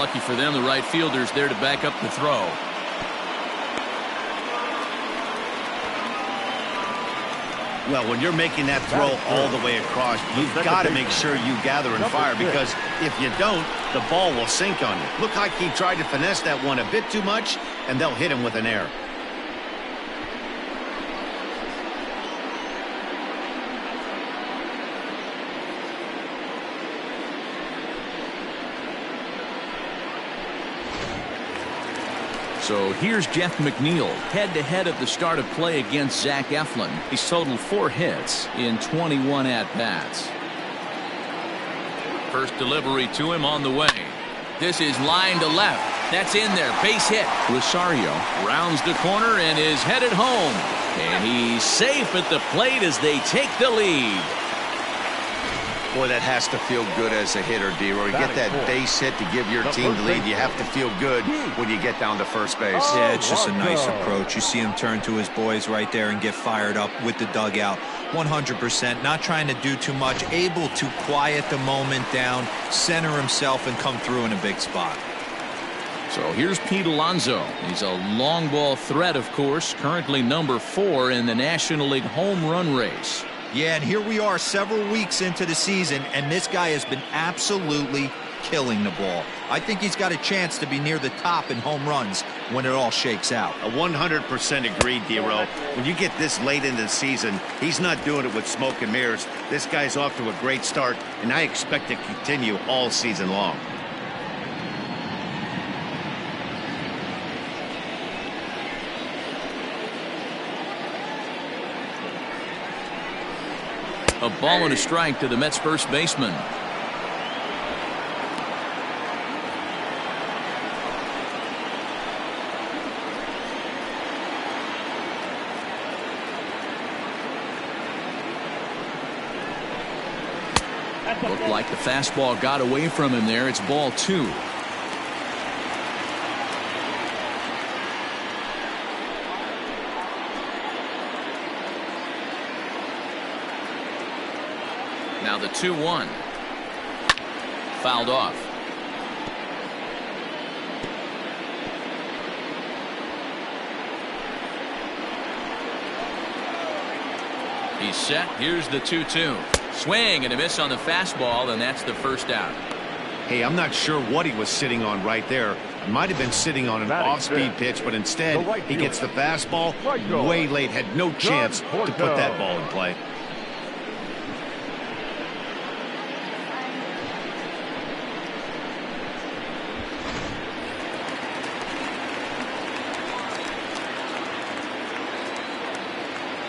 lucky for them, the right fielder's there to back up the throw. Well, when you're making that throw all the way across, you've got to make sure you gather and fire, because if you don't, the ball will sink on you. Look like he tried to finesse that one a bit too much, and they'll hit him with an error. So here's Jeff McNeil, head-to-head at the start of play against Zach Eflin. He's totaled 4 hits in 21 at-bats. First delivery to him on the way. This is line to left. That's in there. Base hit. Rosario rounds the corner and is headed home. And he's safe at the plate as they take the lead. Boy, that has to feel good as a hitter, D-Roy. You get that base hit to give your team the lead. You have to feel good when you get down to first base. Yeah, it's just a nice approach. You see him turn to his boys right there and get fired up with the dugout. 100%, not trying to do too much, able to quiet the moment down, center himself, and come through in a big spot. So here's Pete Alonso. He's a long ball threat, of course, currently number 4 in the National League home run race. Yeah, and here we are several weeks into the season, and this guy has been absolutely killing the ball. I think he's got a chance to be near the top in home runs when it all shakes out. 100% agreed, D-Roy. When you get this late into the season, he's not doing it with smoke and mirrors. This guy's off to a great start, and I expect to continue all season long. A ball and a strike to the Mets first baseman. Looked like the fastball got away from him there. It's ball 2. Now the 2-1. Fouled off. He's set. Here's the 2-2. Swing and a miss on the fastball, and that's the first out. Hey, I'm not sure what he was sitting on right there. He might have been sitting on an off-speed pitch, but instead he gets the fastball way late. Had no chance to put that ball in play.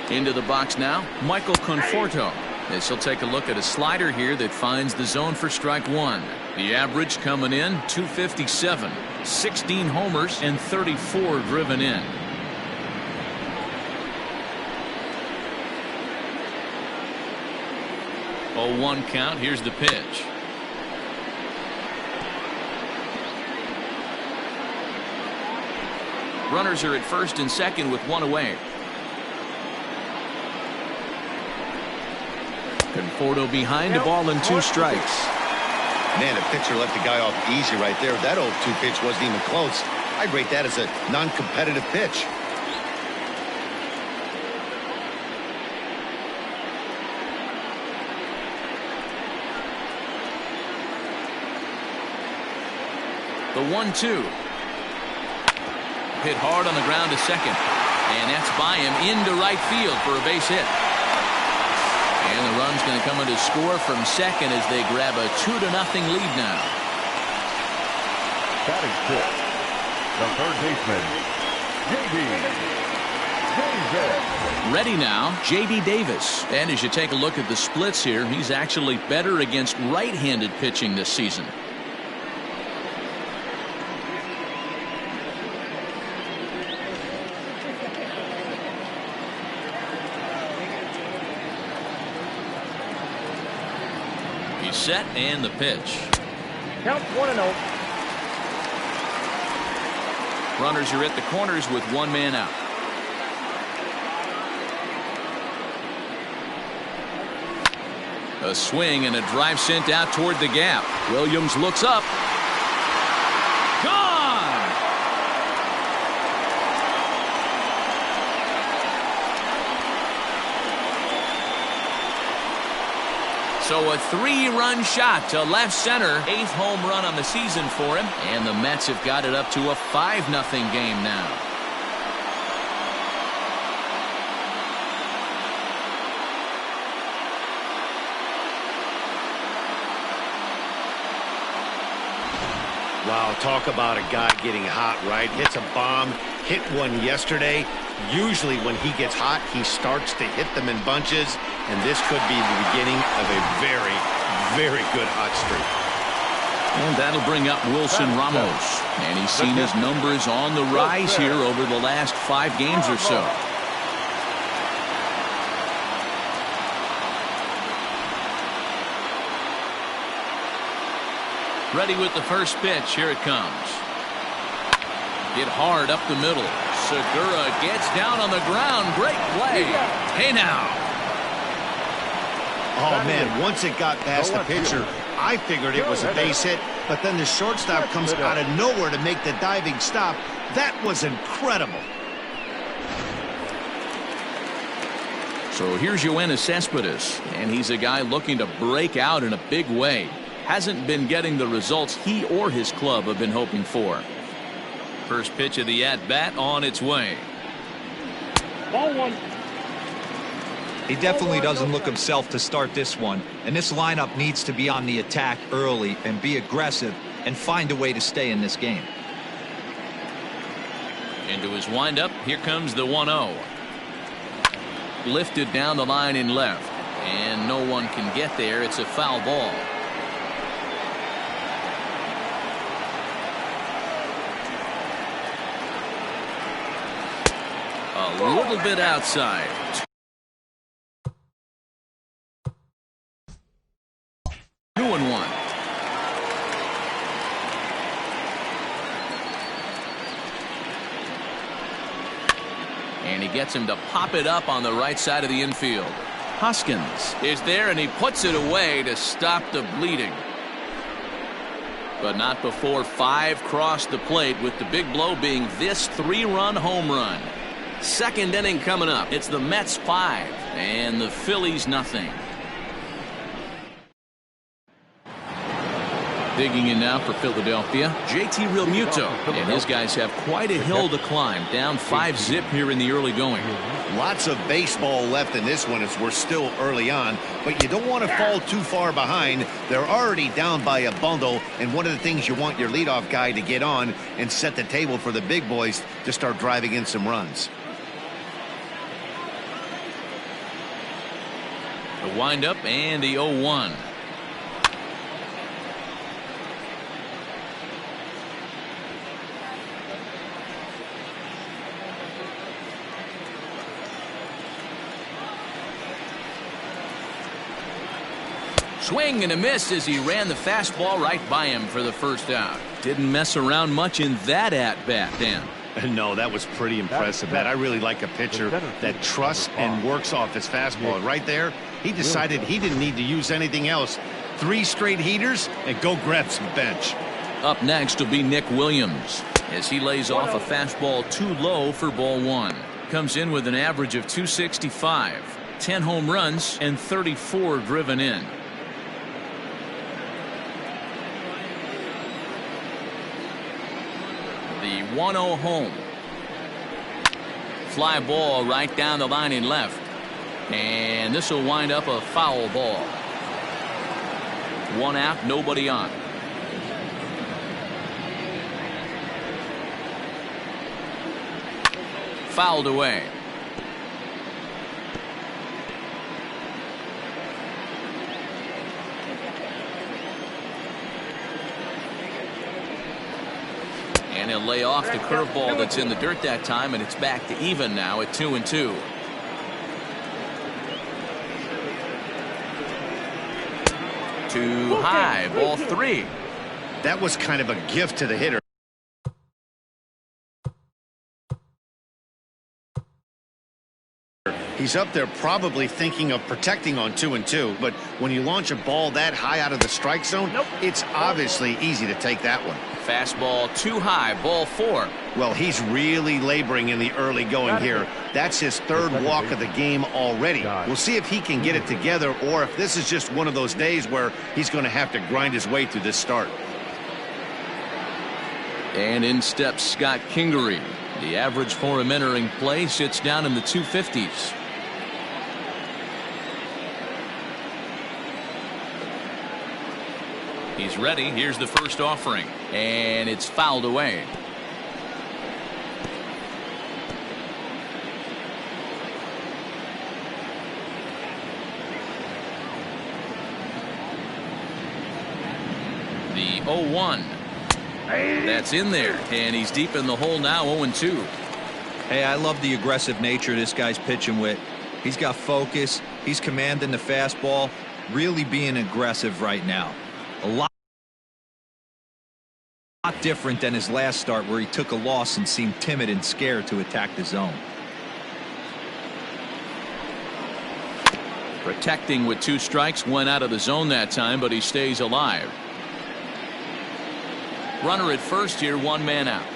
Into the box now, Michael Conforto. This will take a look at a slider here that finds the zone for strike 1. The average coming in, 257. 16 homers and 34 driven in. 0-1 count. Here's the pitch. Runners are at first and second with 1 away. Conforto behind, a ball and 2 strikes. Man, the pitcher let the guy off easy right there. That 0-2 pitch wasn't even close. I'd rate that as a non-competitive pitch. The 1-2. Hit hard on the ground to second. And that's by him into right field for a base hit. And the run's going to come in to score from second as they grab a 2-0 lead now. Batting fifth, the third baseman, J.D. Davis. Ready now, J.D. Davis. And as you take a look at the splits here, he's actually better against right-handed pitching this season. Set and the pitch. Count 1-0. Runners are at the corners with 1 man out. A swing and a drive sent out toward the gap. Williams looks up. So a 3-run shot to left center. 8th home run on the season for him. And the Mets have got it up to a 5-0 game now. Wow, talk about a guy getting hot, right? Hits a bomb, hit one yesterday. Usually when he gets hot, he starts to hit them in bunches, and this could be the beginning of a very, very good hot streak. And that'll bring up Wilson Ramos. And he's seen his numbers on the rise here over the last 5 games or so. Ready with the first pitch. Here it comes. Hit hard up the middle. Segura gets down on the ground. Great play. Hey now. Oh, man, once it got past the pitcher, I figured it was a base hit, but then the shortstop comes out of nowhere to make the diving stop. That was incredible. So here's Yoenis Cespedes, and he's a guy looking to break out in a big way. Hasn't been getting the results he or his club have been hoping for. First pitch of the at-bat on its way. Ball 1. He definitely doesn't look himself to start this one, and this lineup needs to be on the attack early and be aggressive and find a way to stay in this game. Into his windup, here comes the 1-0. Lifted down the line in left, and no one can get there. It's a foul ball. A little bit outside. 2-1. And he gets him to pop it up on the right side of the infield. Hoskins is there, and he puts it away to stop the bleeding. But not before 5 crossed the plate, with the big blow being this 3-run home run. Second inning coming up. It's the Mets 5 and the Phillies nothing. Digging in now for Philadelphia, JT Realmuto, and his guys have quite a hill to climb. Down 5-zip here in the early going. Lots of baseball left in this one as we're still early on, but you don't want to fall too far behind. They're already down by a bundle, and one of the things you want your leadoff guy to get on and set the table for the big boys to start driving in some runs. The windup and the 0-1. Swing and a miss as he ran the fastball right by him for the first out. Didn't mess around much in that at-bat, Dan. No, that was pretty impressive, man. I really like a pitcher that trusts and works off his fastball. Right there, he decided he didn't need to use anything else. 3 straight heaters and go grab some bench. Up next will be Nick Williams as he lays off a fastball too low for ball 1. Comes in with an average of 265, 10 home runs, and 34 driven in. The 1-0 home. Fly ball right down the line in left. And this will wind up a foul ball. 1 out, nobody on. Fouled away. And he'll lay off the curveball that's in the dirt that time, and it's back to even now at 2-2. Too high, ball 3. That was kind of a gift to the hitter. He's up there probably thinking of protecting on 2-2, but when you launch a ball that high out of the strike zone, it's obviously easy to take that one. Fastball too high, ball 4. Well, he's really laboring in the early going here. That's his third walk of the game already. We'll see if he can get it together or if this is just one of those days where he's going to have to grind his way through this start. And in steps Scott Kingery. The average for him entering play sits down in the 250s. He's ready. Here's the first offering. And it's fouled away. The 0-1. That's in there. And he's deep in the hole now, 0-2. Hey, I love the aggressive nature this guy's pitching with. He's got focus. He's commanding the fastball. Really being aggressive right now. A lot different than his last start where he took a loss and seemed timid and scared to attack the zone. Protecting with 2 strikes, went out of the zone that time, but he stays alive. Runner at first here, 1 man out.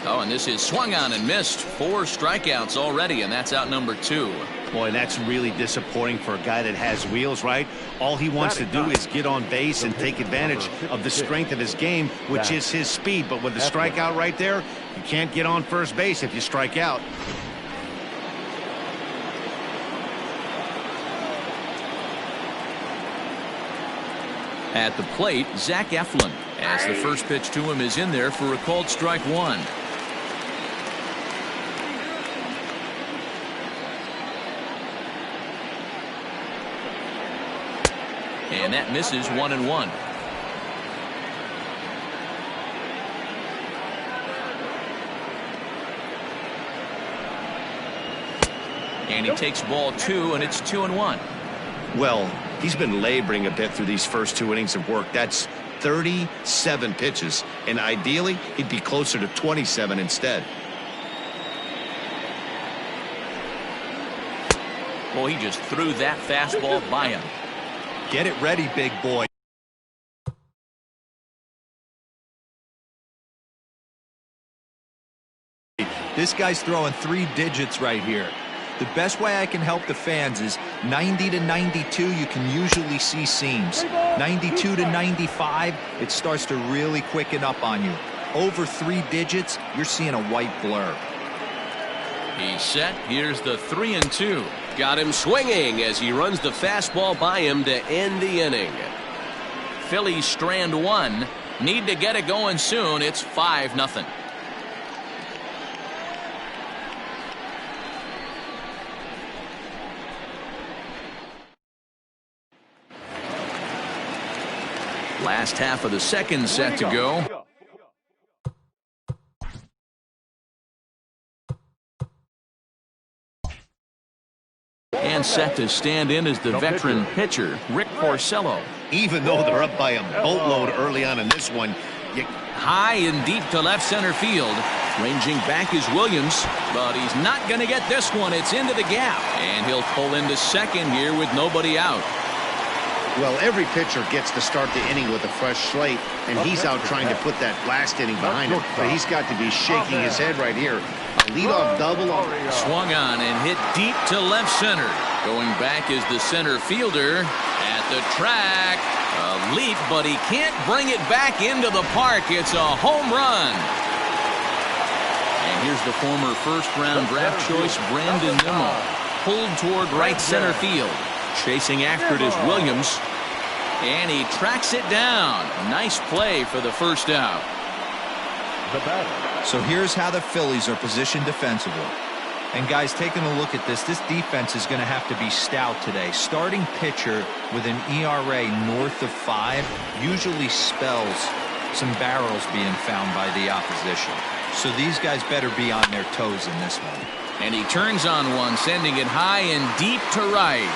Oh, and this is swung on and missed. 4 strikeouts already, and that's out number 2. Boy, that's really disappointing for a guy that has wheels, right? All he wants to do is get on base and take advantage of the strength of his game, which is his speed. But with the strikeout right there, you can't get on first base if you strike out. At the plate, Zach Eflin, as the first pitch to him is in there for a called strike 1. And that misses, 1-1. And he takes ball 2, and it's 2-1. Well, he's been laboring a bit through these first 2 innings of work. That's 37 pitches, and ideally he'd be closer to 27 instead. Well, he just threw that fastball by him. Get it ready, big boy. This guy's throwing 3 digits right here. The best way I can help the fans is 90 to 92, you can usually see seams. 92 to 95, it starts to really quicken up on you. Over 3 digits, you're seeing a white blur. He's set. Here's the 3-2. Got him swinging as he runs the fastball by him to end the inning. Phillies strand 1. Need to get it going soon. It's 5-0. Last half of the second set to go. And set to stand in as the veteran pitcher, Rick Porcello. Even though they're up by a boatload early on in this one, high and deep to left center field. Ranging back is Williams, but he's not going to get this one. It's into the gap, and he'll pull into second here with nobody out. well, every pitcher gets to start the inning with a fresh slate, and he's out trying to put that last inning behind him. But he's got to be shaking his head right here. A leadoff double. Swung on and hit deep to left center. Going back is the center fielder at the track. A leap, but he can't bring it back into the park. It's a home run. And here's the former first-round draft choice, Brandon Nimmo, pulled toward right center field. Chasing after it is Williams, and he tracks it down. Nice play for the first out. So here's how the Phillies are positioned defensively. And guys, taking a look at this defense is going to have to be stout today. Starting pitcher with an ERA north of 5 usually spells some barrels being found by the opposition. So these guys better be on their toes in this one. And he turns on one, sending it high and deep to right.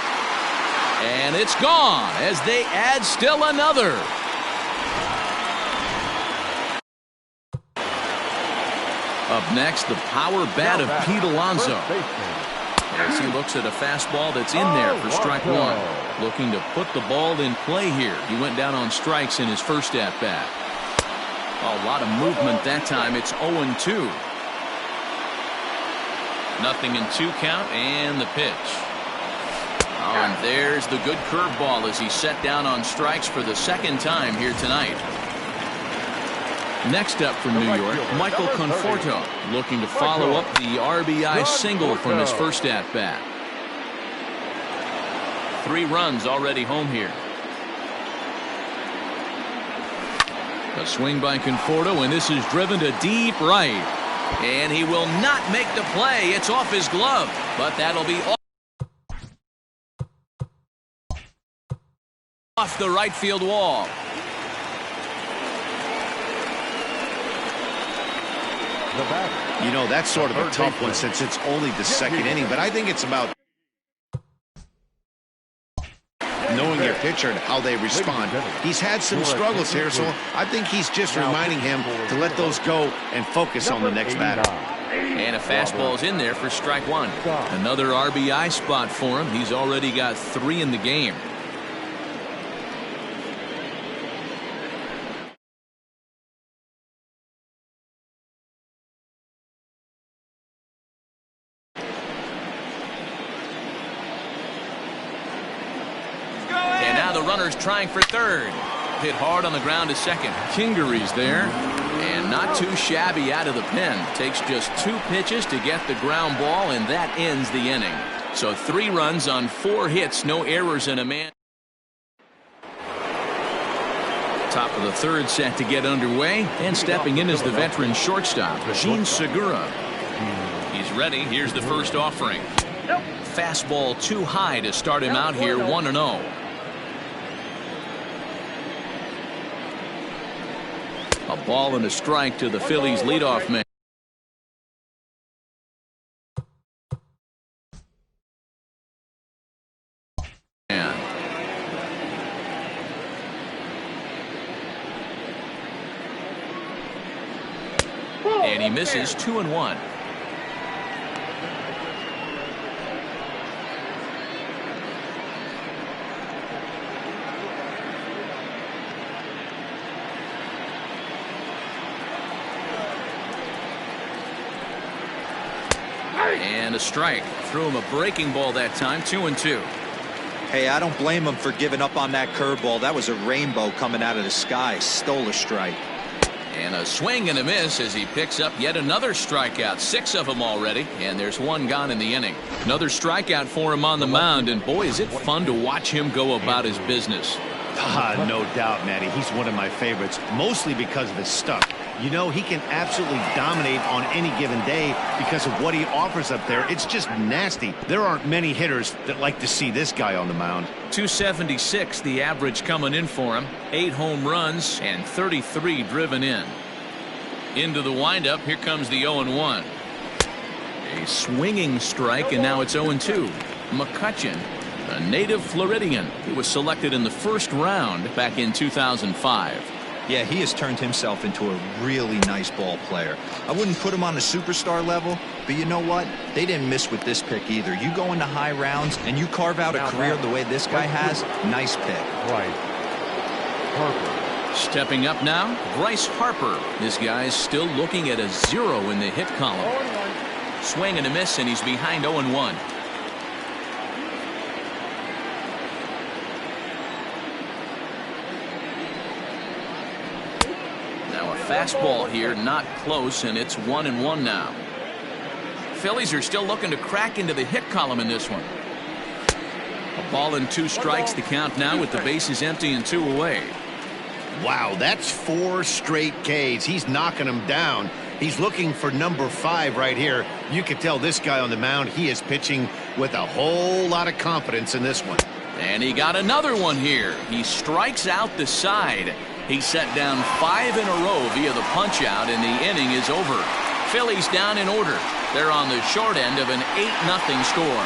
And it's gone as they add still another. Up next, the power bat of Pete Alonso. As he looks at a fastball that's in there for strike one. Looking to put the ball in play here. He went down on strikes in his first at-bat. A lot of movement that time. It's 0-2. 0-2 count, and the pitch. Oh, and there's the good curveball as he set down on strikes for the second time here tonight. Next up from New York, Michael Conforto, looking to follow up the RBI single from his first at-bat. 3 runs already home here. A swing by Conforto, and this is driven to deep right. And he will not make the play. It's off his glove, but that'll be off the right field wall. You know, that's sort of a tough one since it's only the second inning, but I think it's about knowing your pitcher and how they respond. He's had some struggles here, so I think he's just reminding him to let those go and focus on the next batter. And a fastball's in there for strike one. Another RBI spot for him. He's already got 3 in the game. Runners trying for third. Hit hard on the ground to second. Kingery's there, and not too shabby out of the pen. Takes just 2 pitches to get the ground ball, and that ends the inning. So 3 runs on 4 hits, no errors, and a man. Top of the third set to get underway, and stepping in is the veteran shortstop, Jean Segura. He's ready. Here's the first offering. Fastball too high to start him out here, 1-0. A ball and a strike to the Phillies leadoff man. And he misses 2-1. And a strike. Threw him a breaking ball that time. 2-2. Hey, I don't blame him for giving up on that curveball. That was a rainbow coming out of the sky. Stole a strike. And a swing and a miss as he picks up yet another strikeout. 6 of them already, and there's 1 gone in the inning. Another strikeout for him on the mound, and boy, is it fun to watch him go about his business. No doubt, Matty. He's one of my favorites, mostly because of his stuff. You know, he can absolutely dominate on any given day because of what he offers up there. It's just nasty. There aren't many hitters that like to see this guy on the mound. 276 the average coming in for him. 8 home runs and 33 driven in. Into the windup. Here comes the 0-1. A swinging strike, and now it's 0-2. McCutchen, a native Floridian, who was selected in the first round back in 2005. Yeah, he has turned himself into a really nice ball player. I wouldn't put him on the superstar level, but you know what? They didn't miss with this pick either. You go into high rounds and you carve out a career the way this guy has. Nice pick. Right. Harper. Stepping up now, Bryce Harper. This guy's still looking at a 0 in the hit column. Swing and a miss, and he's behind 0-1. Fastball here, not close, and it's 1-1 now. Phillies are still looking to crack into the hit column in this one. A ball and 2 strikes, the count now with the bases empty and 2 away. Wow, that's 4 straight Ks. He's knocking them down. He's looking for number 5 right here. You can tell this guy on the mound, he is pitching with a whole lot of confidence in this one. And he got another one here. He strikes out the side. He set down 5 in a row via the punch-out, and the inning is over. Phillies down in order. They're on the short end of an 8-0 score.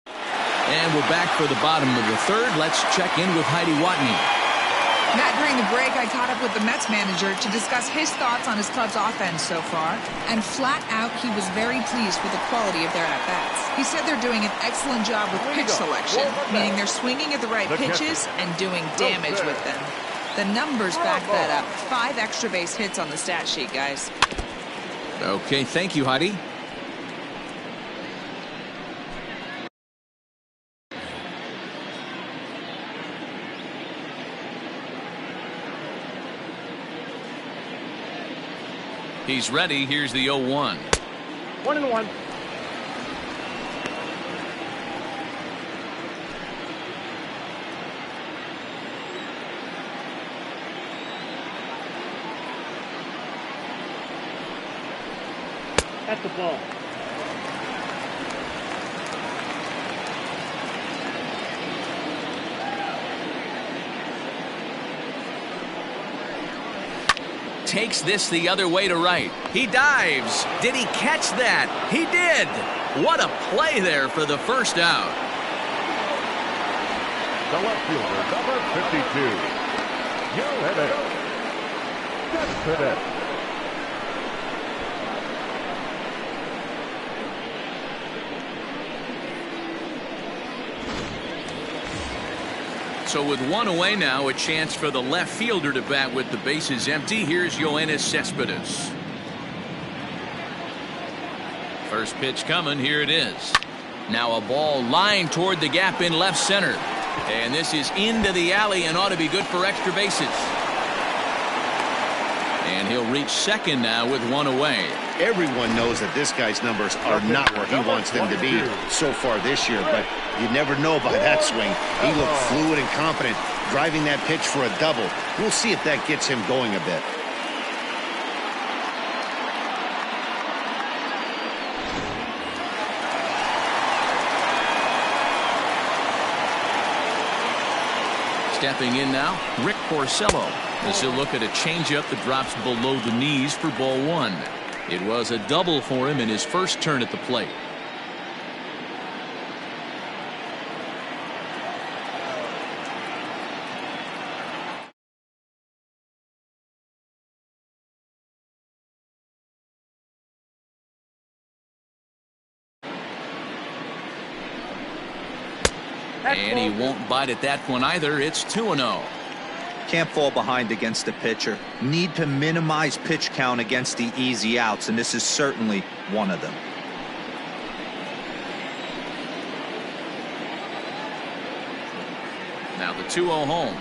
And we're back for the bottom of the third. Let's check in with Heidi Watney. Matt, during the break, I caught up with the Mets manager to discuss his thoughts on his club's offense so far. And flat out, he was very pleased with the quality of their at-bats. He said they're doing an excellent job with pitch selection, meaning they're swinging at the right pitches and doing damage with them. The numbers back that up. 5 extra base hits on the stat sheet, guys. Okay, thank you, Heidi. He's ready. Here's the 0-1. 1-1. At the ball. Takes this the other way to right. He dives. Did he catch that? He did. What a play there for the first out. The left fielder, number 52. You'll hit it. Just hit it. So with 1 away now, a chance for the left fielder to bat with the bases empty. Here's Yoenis Cespedes. First pitch coming. Here it is. Now a ball lined toward the gap in left center. And this is into the alley and ought to be good for extra bases. And he'll reach second now with 1 away. Everyone knows that this guy's numbers are not where he wants them to be so far this year, but you never know by that swing. He looked fluid and confident, driving that pitch for a double. We'll see if that gets him going a bit. Stepping in now, Rick Porcello. As he'll look at a changeup that drops below the knees for ball 1. It was a double for him in his first turn at the plate. And he won't bite at that one either. It's 2-0. Can't fall behind against the pitcher. Need to minimize pitch count against the easy outs, and this is certainly one of them. Now the 2-0 home.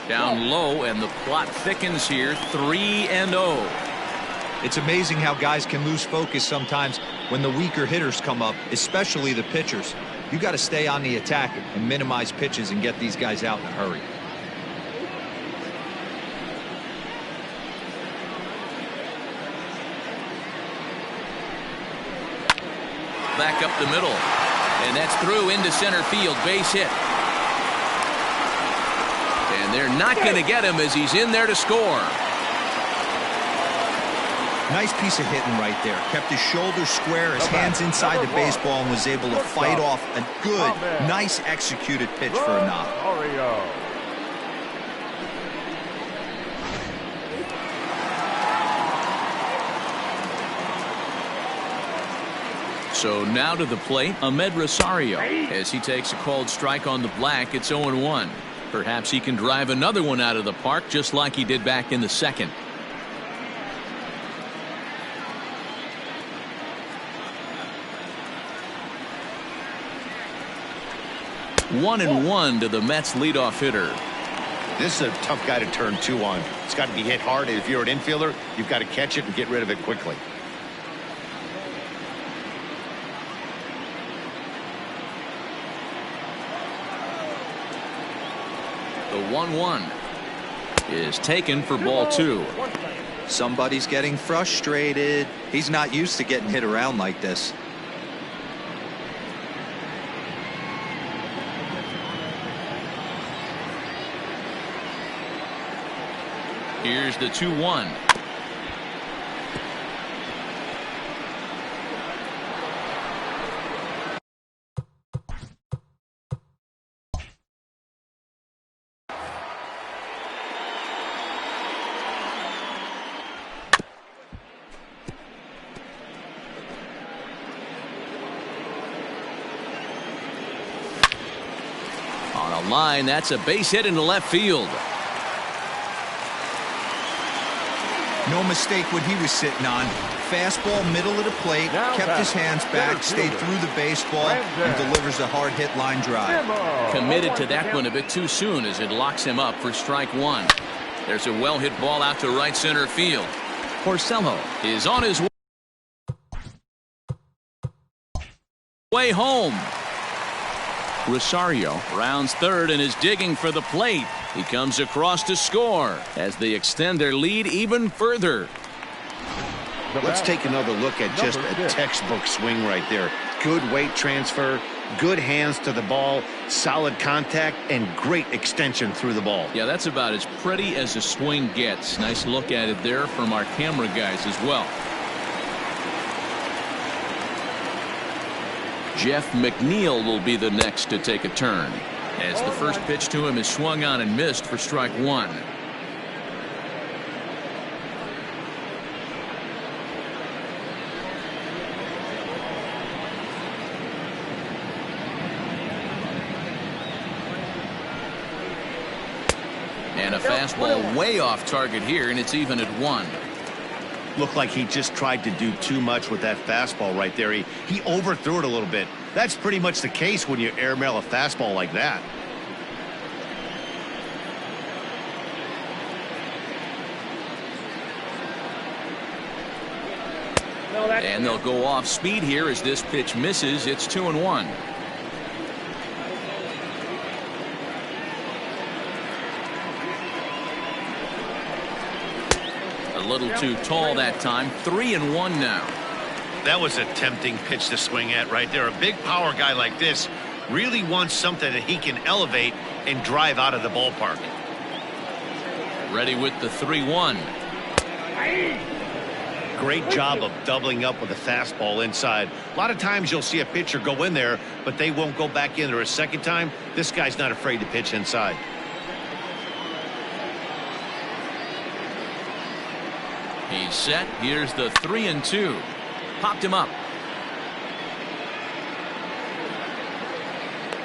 Down low, and the plot thickens here. 3-0. It's amazing how guys can lose focus sometimes when the weaker hitters come up, especially the pitchers. You got to stay on the attack and minimize pitches and get these guys out in a hurry. Back up the middle, and that's through into center field. Base hit, and they're not going to get him as he's in there to score. Nice piece of hitting right there. Kept his shoulders square, his hands inside the baseball, and was able to fight off a good, nice executed pitch for a knock. So now to the plate, Ahmed Rosario. As he takes a called strike on the black, it's 0-1. Perhaps he can drive another one out of the park just like he did back in the second. One and one to the Mets leadoff hitter. This is a tough guy to turn 2 on. It's got to be hit hard. If you're an infielder, you've got to catch it and get rid of it quickly. The 1-1 is taken for ball 2. Somebody's getting frustrated. He's not used to getting hit around like this. Here's the 2-1. A line, that's a base hit into left field. No mistake what he was sitting on. Fastball, middle of the plate, kept his hands back, stayed through the baseball, and delivers a hard-hit line drive. Committed to that one a bit too soon as it locks him up for strike one. There's a well-hit ball out to right center field. Porcello is on his way home. Rosario rounds third and is digging for the plate. He comes across to score as they extend their lead even further. Let's take another look at just a textbook swing right there. Good weight transfer, good hands to the ball, solid contact, and great extension through the ball. Yeah, that's about as pretty as a swing gets. Nice look at it there from our camera guys as well. Jeff McNeil will be the next to take a turn, as the first pitch to him is swung on and missed for strike one. And a fastball way off target here, and it's even at one. Looked like he just tried to do too much with that fastball right there. He overthrew it a little bit. That's pretty much the case when you airmail a fastball like that. And they'll go off speed here as this pitch misses. It's 2-1. A little too tall that time. 3-1 now. That was a tempting pitch to swing at right there. A big power guy like this really wants something that he can elevate and drive out of the ballpark. Ready with the 3-1. Great job of doubling up with a fastball inside. A lot of times you'll see a pitcher go in there, but they won't go back in there a second time. This guy's not afraid to pitch inside. He's set. Here's the 3-2. Popped him up.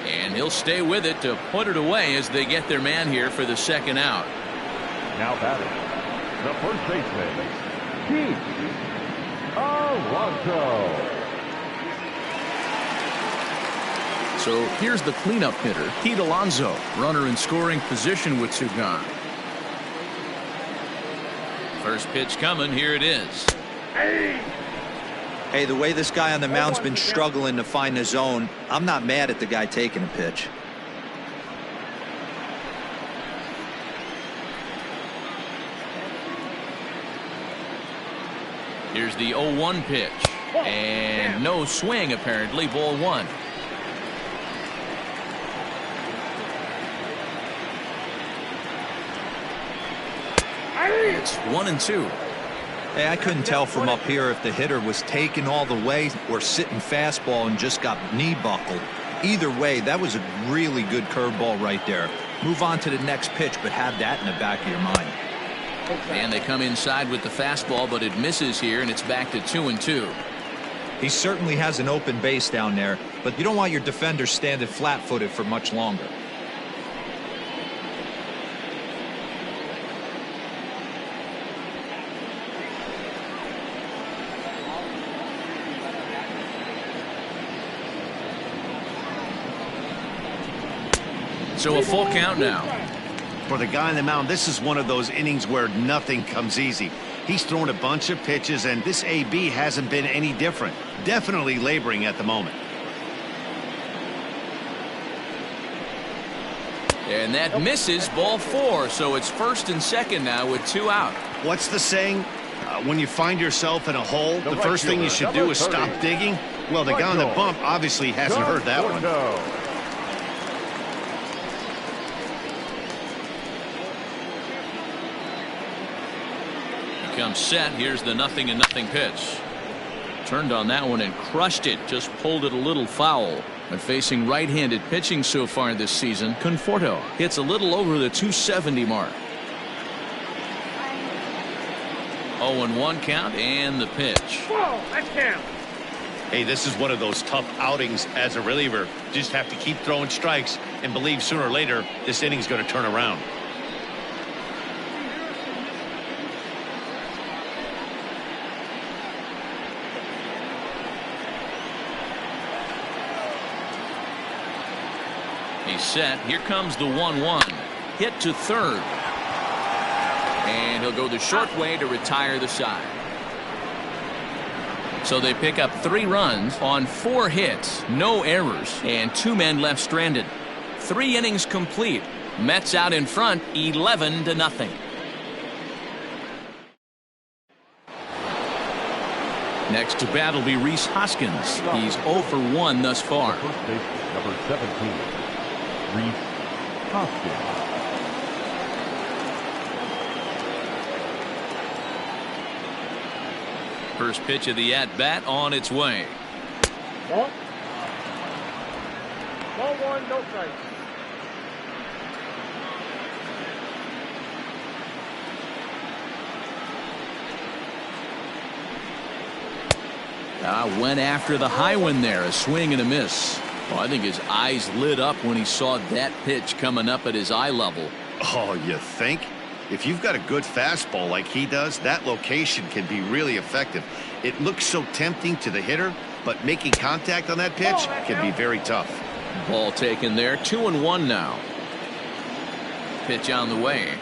And he'll stay with it to put it away as they get their man here for the second out. Now batting, the first baseman, Pete Alonso. So here's the cleanup hitter, Pete Alonso, runner in scoring position with two gone. First pitch coming. Here it is. Hey, the way this guy on the mound's been struggling to find the zone, I'm not mad at the guy taking a pitch. Here's the 0-1 pitch. And no swing, apparently. Ball one. It's 1-2. Hey, I couldn't tell from up here if the hitter was taken all the way or sitting fastball and just got knee buckled. Either way, that was a really good curveball right there. Move on to the next pitch, but have that in the back of your mind. And they come inside with the fastball, but it misses here, and it's back to 2-2. He certainly has an open base down there, but you don't want your defender standing flat-footed for much longer. So a full count now. For the guy on the mound, this is one of those innings where nothing comes easy. He's thrown a bunch of pitches, and this AB hasn't been any different. Definitely laboring at the moment. And that misses. Ball four. So it's first and second now with two out. What's the saying? When you find yourself in a hole, the first thing you should do is stop digging. Well, the guy on the bump obviously hasn't heard that one. Comes set. Here's the 0-0 pitch. Turned on that one and crushed it. Just pulled it a little foul. But facing right-handed pitching so far this season, Conforto hits a little over the 270 mark. 0-1 count and the pitch. Whoa, that's down. Hey, this is one of those tough outings as a reliever. Just have to keep throwing strikes and believe sooner or later this inning's going to turn around. He's set. Here comes the 1-1. Hit to third. And he'll go the short way to retire the side. So they pick up 3 runs on 4 hits, no errors, and 2 men left stranded. 3 innings complete. Mets out in front, 11-0. Next to bat will be Rhys Hoskins. He's 0 for 1 thus far. First base, number 17, Rhys Hoskins. First pitch of the at-bat on its way. 1-1, no strikes. Went after the high one there. A swing and a miss. Well, I think his eyes lit up when he saw that pitch coming up at his eye level. Oh, you think? If you've got a good fastball like he does, that location can be really effective. It looks so tempting to the hitter, but making contact on that pitch can be very tough. Ball taken there. 2-1 now. Pitch on the way.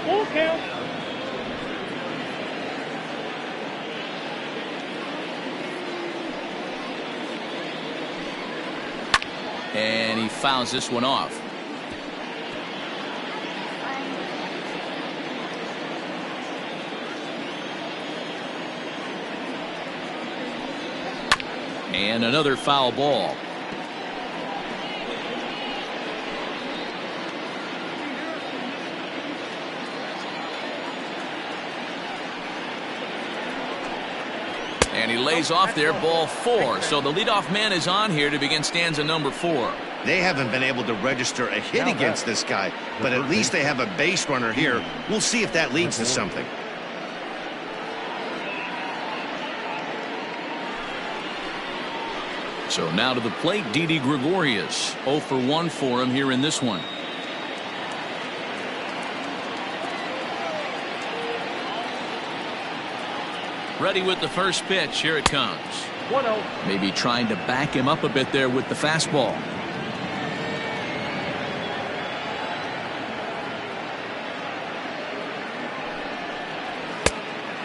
Full count. And he fouls this one off. And another foul ball. And he lays off there, ball 4. So the leadoff man is on here to begin stanza number 4. They haven't been able to register a hit against this guy, but at least they have a base runner here. We'll see if that leads to something. So now to the plate, Didi Gregorius. 0 for 1 for him here in this one. Ready with the first pitch. Here it comes. 1-0. Maybe trying to back him up a bit there with the fastball.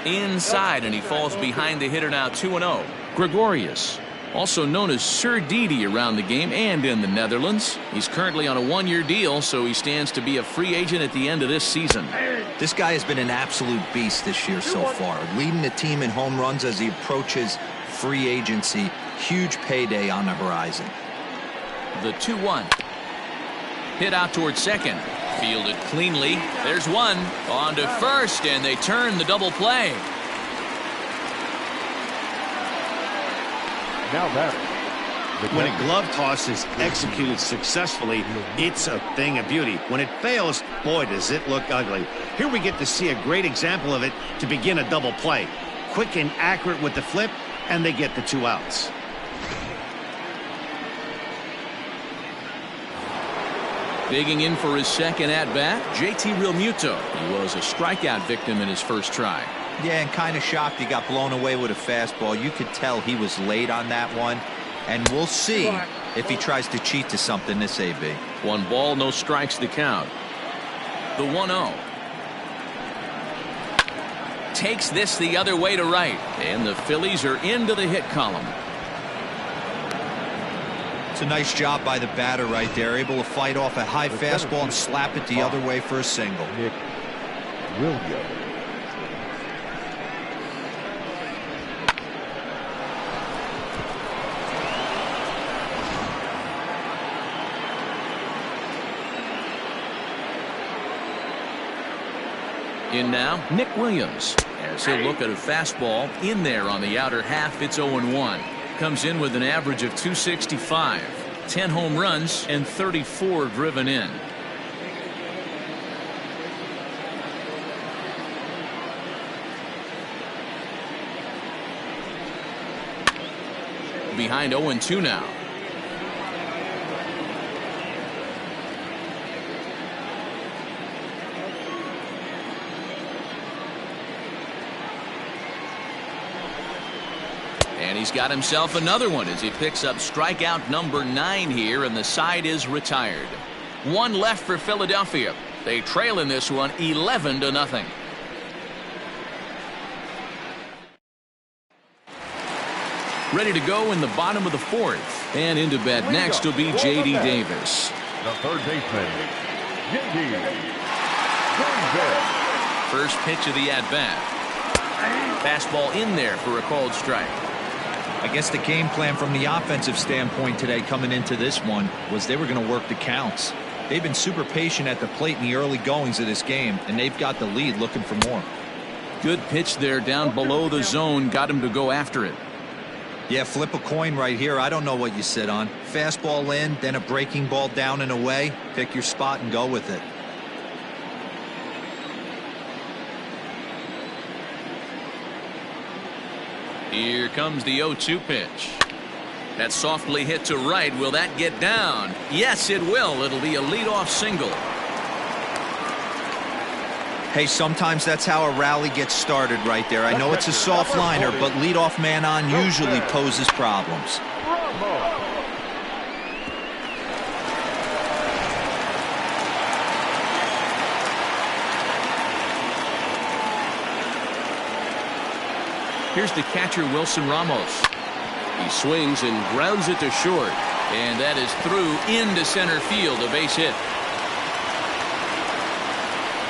Inside, and he falls behind the hitter now. 2-0. Gregorius, also known as Sir Didi around the game and in the Netherlands. He's currently on a 1-year deal, so he stands to be a free agent at the end of this season. This guy has been an absolute beast this year so far, leading the team in home runs as he approaches free agency. Huge payday on the horizon. The 2-1. Hit out towards second. Fielded cleanly. There's one. On to first, and they turn the double play. Now that. When a glove toss is executed successfully, it's a thing of beauty. When it fails, boy, does it look ugly. Here we get to see a great example of it to begin a double play. Quick and accurate with the flip, and they get the 2 outs. Digging in for his second at-bat, JT Realmuto. He was a strikeout victim in his first try. Yeah, and kind of shocked he got blown away with a fastball. You could tell he was late on that one. And we'll see if he tries to cheat to something this AB. 1 ball, no strikes to count. The 1-0. Takes this the other way to right. And the Phillies are into the hit column. It's a nice job by the batter right there. Able to fight off a high fastball and slap it the other way for a single. Nick Williams. In now, Nick Williams, as he'll look at a fastball in there on the outer half. It's 0-1. Comes in with an average of 265, 10 home runs, and 34 driven in. Behind 0-2 now. And he's got himself another one as he picks up strikeout number 9 here, and the side is retired. One left for Philadelphia. They trail in this one 11-0. Ready to go in the bottom of the 4th. And into bat next will be J.D. Davis. The third baseman, J.D. Davis. First pitch of the at-bat. Fastball in there for a called strike. I guess the game plan from the offensive standpoint today coming into this one was they were going to work the counts. They've been super patient at the plate in the early goings of this game, and they've got the lead looking for more. Good pitch there down below the zone. Got him to go after it. Yeah, flip a coin right here. I don't know what you sit on. Fastball in, then a breaking ball down and away. Pick your spot and go with it. Here comes the 0-2 pitch. That's softly hit to right. Will that get down? Yes, it will. It'll be a leadoff single. Hey, sometimes that's how a rally gets started right there. I know it's a soft liner, but leadoff man on usually poses problems. Here's the catcher, Wilson Ramos. He swings and grounds it to short. And that is through into center field, a base hit.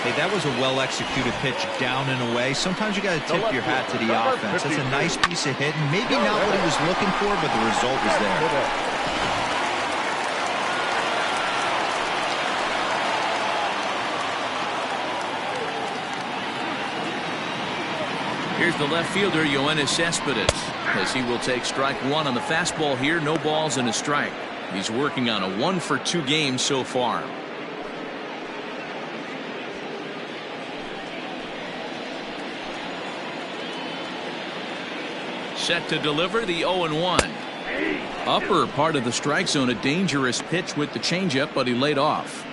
Hey, that was a well-executed pitch down and away. Sometimes you got to tip your hat to the offense. That's a nice piece of hitting. Maybe not what he was looking for, but the result was there. Here's the left fielder, Yoenis Cespedes, as he will take strike 1 on the fastball here. No balls and a strike. He's working on a 1-for-2 game so far. Set to deliver the 0-1. Upper part of the strike zone, a dangerous pitch with the changeup, but he laid off.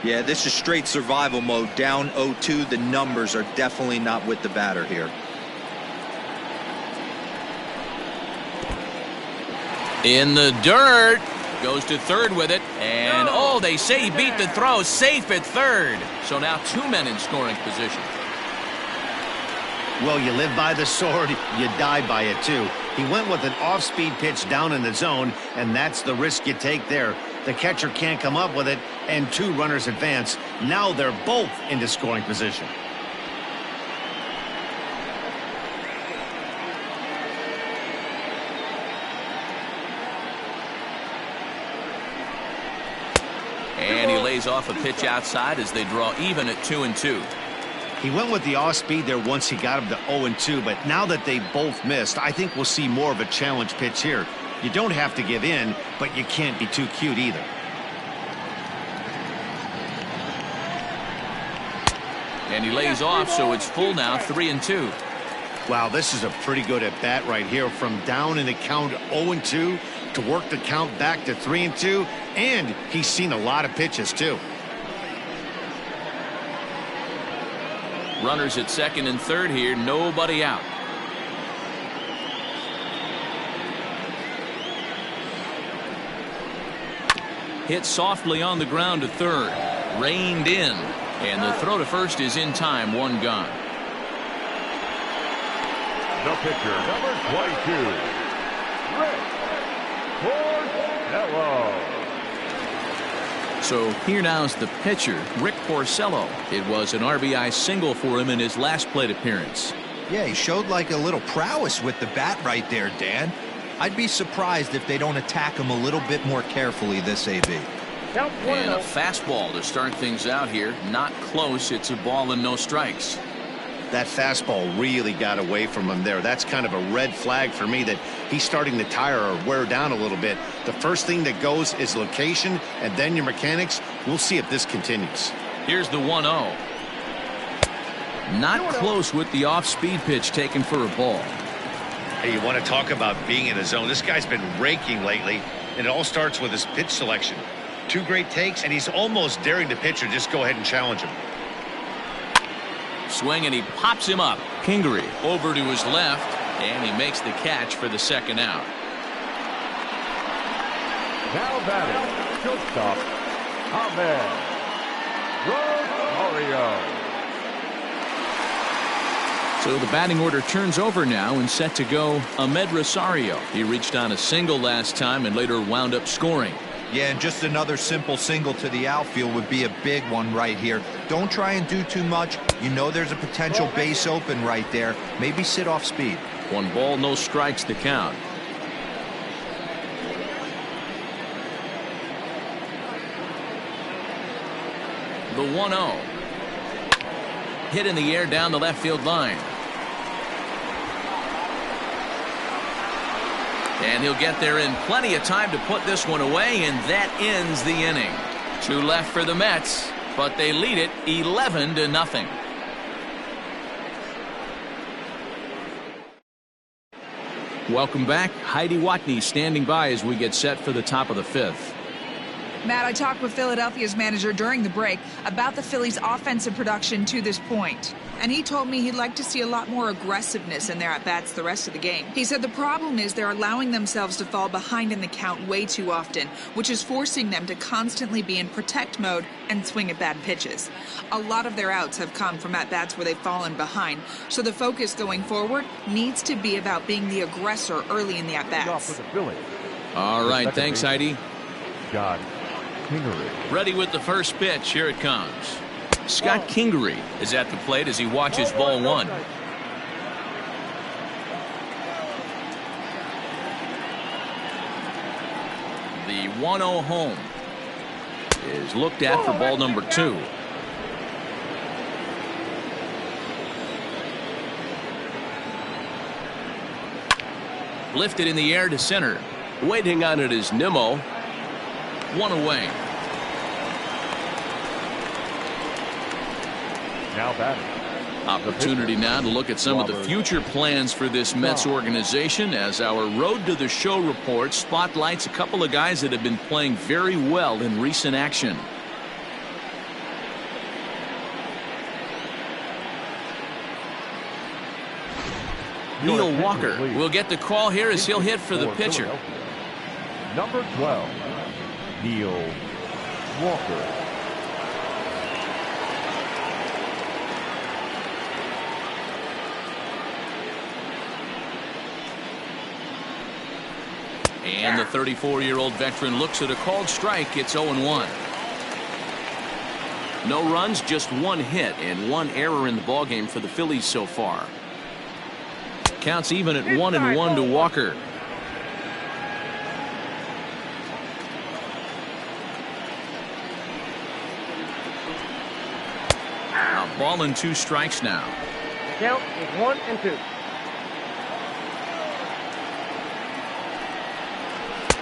Yeah, this is straight survival mode. Down 0-2. The numbers are definitely not with the batter here. In the dirt. Goes to third with it. And, oh, they say he beat the throw. Safe at third. So now 2 men in scoring position. Well, you live by the sword, you die by it too. He went with an off-speed pitch down in the zone, and that's the risk you take there. The catcher can't come up with it, and 2 runners advance. Now they're both into scoring position. And he lays off a pitch outside as they draw even at 2-2. He went with the off-speed there once he got him to 0-2, but now that they both missed, I think we'll see more of a challenge pitch here. You don't have to give in, but you can't be too cute either. And he lays off, so it's full now, 3-2. Wow, this is a pretty good at-bat right here. From down in the count 0-2 to work the count back to 3-2, and he's seen a lot of pitches too. Runners at second and third here, nobody out. Hit softly on the ground to third. Reined in. And the throw to first is in time, 1 gone. The pitcher, number 22, Rick Porcello. So here now's the pitcher, Rick Porcello. It was an RBI single for him in his last plate appearance. Yeah, he showed like a little prowess with the bat right there, Dan. I'd be surprised if they don't attack him a little bit more carefully this AB. And a fastball to start things out here. Not close. It's a ball and no strikes. That fastball really got away from him there. That's kind of a red flag for me that he's starting to tire or wear down a little bit. The first thing that goes is location and then your mechanics. We'll see if this continues. Here's the 1-0. Not close with the off-speed pitch taken for a ball. Hey, you want to talk about being in a zone? This guy's been raking lately, and it all starts with his pitch selection. 2 great takes, and he's almost daring the pitcher just go ahead and challenge him. Swing, and he pops him up. Kingery over to his left, and he makes the catch for the second out. Now batting, shortstop, Ahmed Rosario. So the batting order turns over now and set to go Ahmed Rosario. He reached on a single last time and later wound up scoring. Yeah, and just another simple single to the outfield would be a big one right here. Don't try and do too much. You know there's a potential base open right there. Maybe sit off speed. 1 ball, no strikes to count. The 1-0. Hit in the air down the left field line. And he'll get there in plenty of time to put this one away, and that ends the inning. 2 left for the Mets, but they lead it 11-0. Welcome back. Heidi Watney standing by as we get set for the top of the 5th. Matt, I talked with Philadelphia's manager during the break about the Phillies' offensive production to this point. And he told me he'd like to see a lot more aggressiveness in their at-bats the rest of the game. He said the problem is they're allowing themselves to fall behind in the count way too often, which is forcing them to constantly be in protect mode and swing at bad pitches. A lot of their outs have come from at-bats where they've fallen behind, so the focus going forward needs to be about being the aggressor early in the at-bats. All right, thanks, Heidi. Scott Kingery. Ready with the first pitch. Here it comes. Scott Kingery is at the plate as he watches ball 1. The 1-0 home is looked at for ball number 2. Lifted in the air to center. Waiting on it is Nimmo. 1 away. Now batting. Opportunity now to look at some of the future plans for this Mets organization as our Road to the Show report spotlights a couple of guys that have been playing very well in recent action. Neil Walker will get the call here as he'll hit for the pitcher. Number 12, Neil Walker. And the 34-year-old veteran looks at a called strike. It's 0-1. No runs, just 1 hit and 1 error in the ballgame for the Phillies so far. Counts even at 1-1 to Walker. A ball and 2 strikes now. The count is 1-2.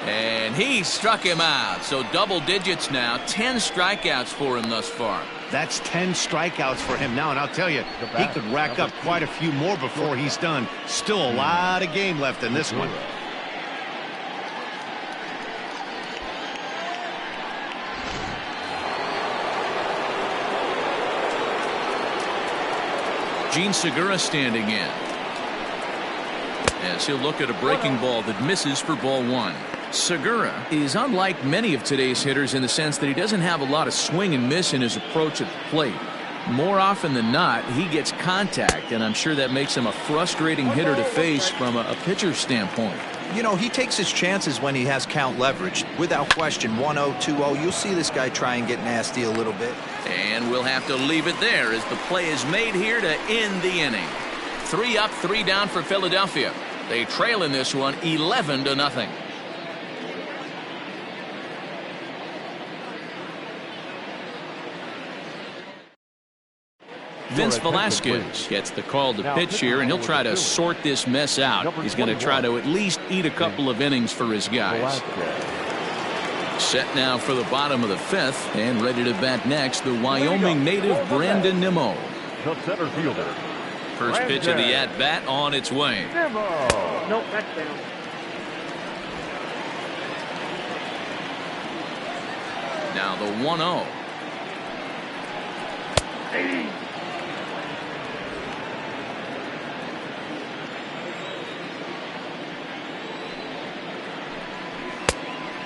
And he struck him out. So double digits now. 10 strikeouts for him thus far. That's 10 strikeouts for him now, and I'll tell you, he could rack up quite a few more before he's done. Still a lot of game left in this one. Gene Segura standing in as he'll look at a breaking ball that misses for ball 1. Segura is unlike many of today's hitters in the sense that he doesn't have a lot of swing and miss in his approach at the plate. More often than not, he gets contact, and I'm sure that makes him a frustrating hitter to face from a pitcher's standpoint. You know, he takes his chances when he has count leverage. Without question, 1-0, 2-0, you'll see this guy try and get nasty a little bit. And we'll have to leave it there as the play is made here to end the inning. 3 up, 3 down for Philadelphia. They trail in this one 11-0. Vince Velasquez gets the call to pitch here, and he'll try to sort this mess out. He's going to try to at least eat a couple of innings for his guys. Set now for the bottom of the 5th, and ready to bat next, the Wyoming native Brandon Nimmo. The center fielder. First pitch of the at-bat on its way. Nope, that's down. Now the 1-0.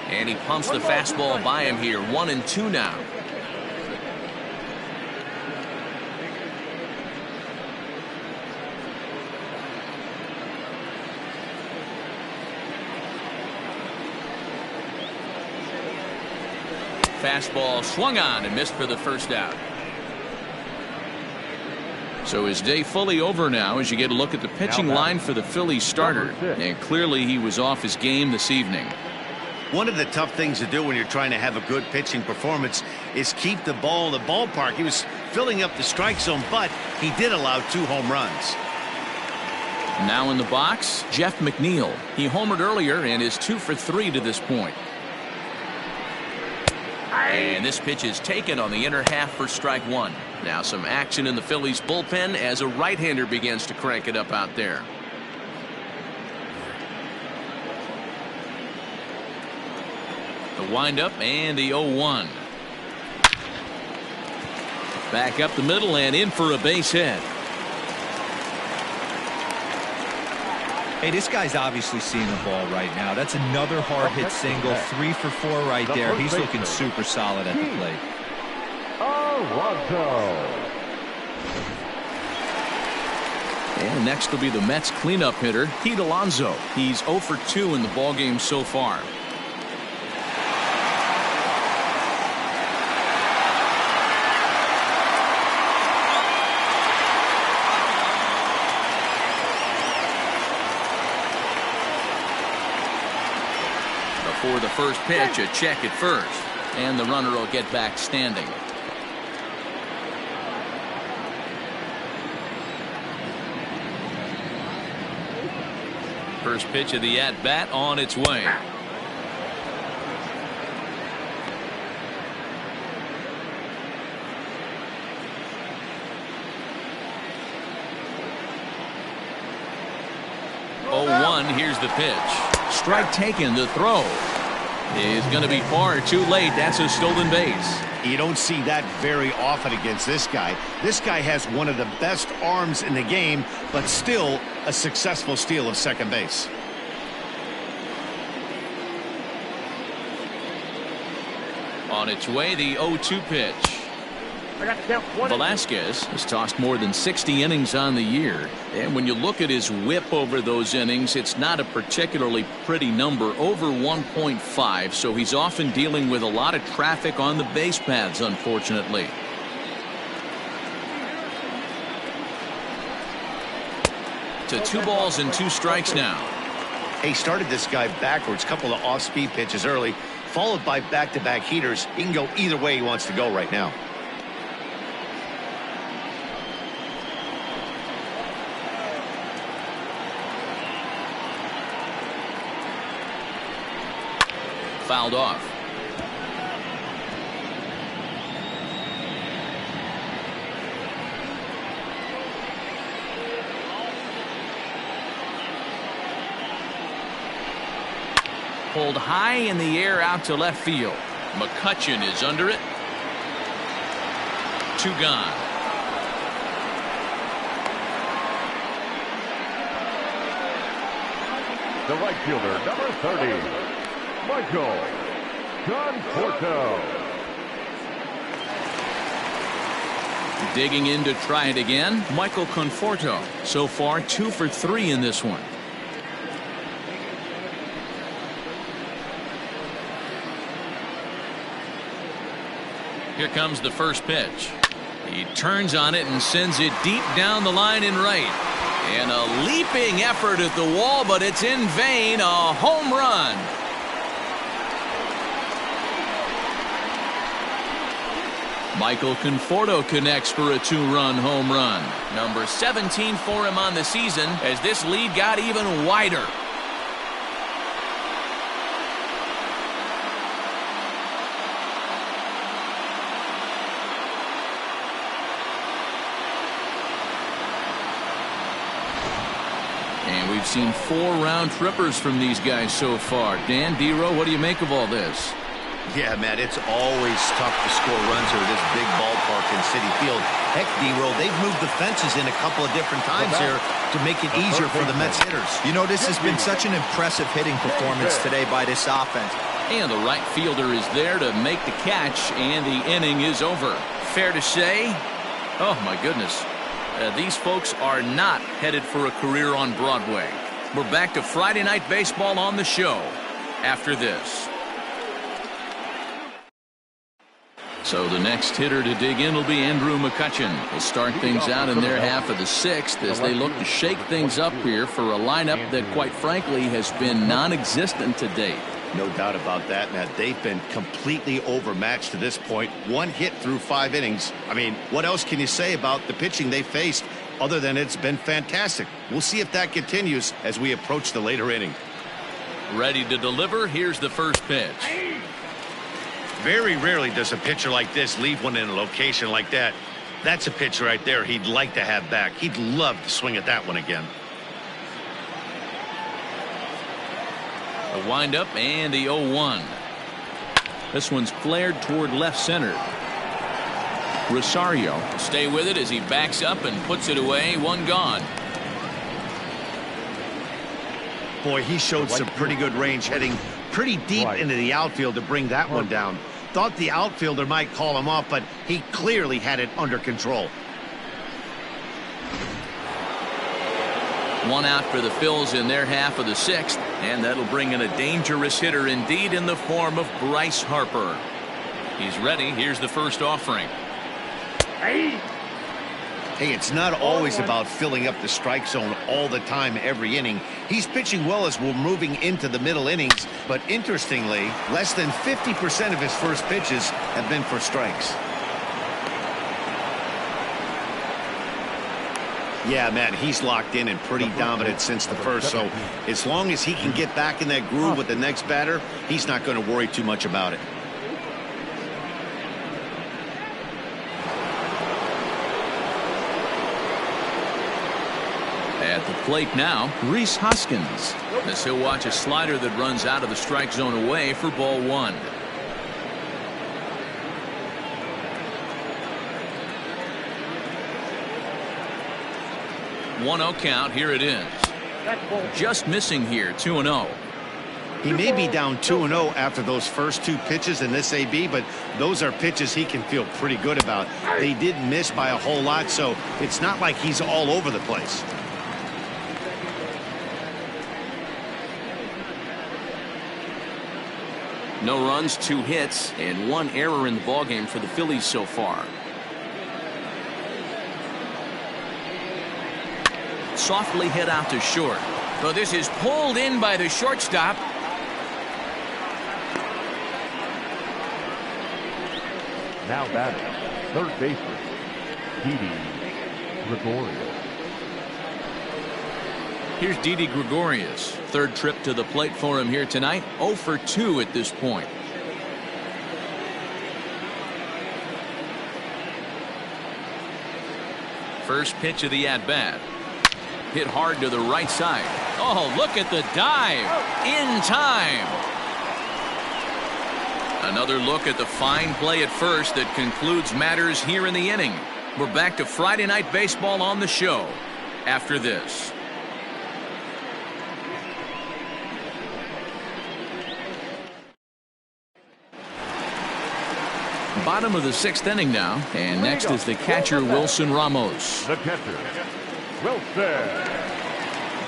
And he pumps the fastball by him here. 1-2 now. Fastball swung on and missed for the first out. So his day fully over now as you get a look at the pitching line for the Phillies starter. And clearly he was off his game this evening. One of the tough things to do when you're trying to have a good pitching performance is keep the ball in the ballpark. He was filling up the strike zone, but he did allow 2 home runs. Now in the box, Jeff McNeil. He homered earlier and is 2 for 3 to this point. And this pitch is taken on the inner half for strike 1. Now some action in the Phillies bullpen as a right-hander begins to crank it up out there. The windup and the 0-1. Back up the middle and in for a base hit. Hey, this guy's obviously seeing the ball right now. That's another hard hit single. 3 for 4 right there. He's looking super solid at the plate. And next will be the Mets cleanup hitter, Pete Alonso. He's 0 for 2 in the ballgame so far. For the first pitch, a check at first, and the runner will get back standing. First pitch of the at-bat on its way. Here's the pitch. Strike taken. The throw is going to be far too late. That's a stolen base. You don't see that very often against this guy. This guy has one of the best arms in the game, but still a successful steal of second base. On its way, the 0-2 pitch. Velasquez has tossed more than 60 innings on the year, and when you look at his whip over those innings, it's not a particularly pretty number, over 1.5, so he's often dealing with a lot of traffic on the base paths, unfortunately. To 2 balls and 2 strikes now. He started this guy backwards, couple of off-speed pitches early, followed by back-to-back heaters. He can go either way he wants to go right now. Fouled off. Pulled high in the air out to left field. McCutchen is under it. 2 gone. The right fielder, number 30. Michael Conforto. Digging in to try it again, Michael Conforto. So far 2 for 3 in this one. Here comes the first pitch. He turns on it and sends it deep down the line in right. And a leaping effort at the wall, but it's in vain. A home run. Michael Conforto connects for a 2-run home run. Number 17 for him on the season as this lead got even wider. And we've seen 4 round trippers from these guys so far. Dan, D-Row, what do you make of all this? Yeah, Matt, it's always tough to score runs here at this big ballpark in Citi Field. Heck, D-Row, they've moved the fences in a couple of different times here to make it easier for the Mets hitters. You know, this has been such an impressive hitting performance today by this offense. And the right fielder is there to make the catch, and the inning is over. Fair to say, oh my goodness, these folks are not headed for a career on Broadway. We're back to Friday Night Baseball on the show after this. So the next hitter to dig in will be Andrew McCutchen. He'll start things out in their half of the 6th as they look to shake things up here for a lineup that, quite frankly, has been non-existent to date. No doubt about that, Matt. They've been completely overmatched to this point. 1 hit through 5 innings. I mean, what else can you say about the pitching they faced other than it's been fantastic? We'll see if that continues as we approach the later inning. Ready to deliver. Here's the first pitch. Very rarely does a pitcher like this leave one in a location like that. That's a pitch right there he'd like to have back. He'd love to swing at that one again. The windup and the 0-1. This one's flared toward left center. Rosario stay with it as he backs up and puts it away. 1 gone. Boy, he showed some pretty good range, heading pretty deep into the outfield to bring that one down. Thought the outfielder might call him off, but he clearly had it under control. 1 out for the Phils in their half of the 6th, and that'll bring in a dangerous hitter indeed in the form of Bryce Harper. He's ready. Here's the first offering. Hey, it's not always about filling up the strike zone all the time every inning. He's pitching well as we're moving into the middle innings, but interestingly, less than 50% of his first pitches have been for strikes. Yeah, Matt, he's locked in and pretty dominant since the first, so as long as he can get back in that groove with the next batter, he's not going to worry too much about it. At the plate now, Rhys Hoskins. As he'll watch a slider that runs out of the strike zone away for ball 1. 1-0 count. Here it is. Just missing here. 2-0. He may be down 2-0 after those first 2 pitches in this AB, but those are pitches he can feel pretty good about. They did miss by a whole lot, so it's not like he's all over the place. No runs, 2 hits, and 1 error in the ballgame for the Phillies so far. Softly hit out to short. So this is pulled in by the shortstop. Now batting, third baseman, Didi Gregorius. Here's Didi Gregorius. 3rd trip to the plate for him here tonight. 0 for 2 at this point. First pitch of the at-bat. Hit hard to the right side. Oh, look at the dive. In time. Another look at the fine play at first that concludes matters here in the inning. We're back to Friday Night Baseball on the show after this. Bottom of the 6th inning now, and next is the catcher Wilson Ramos. The catcher, Wilson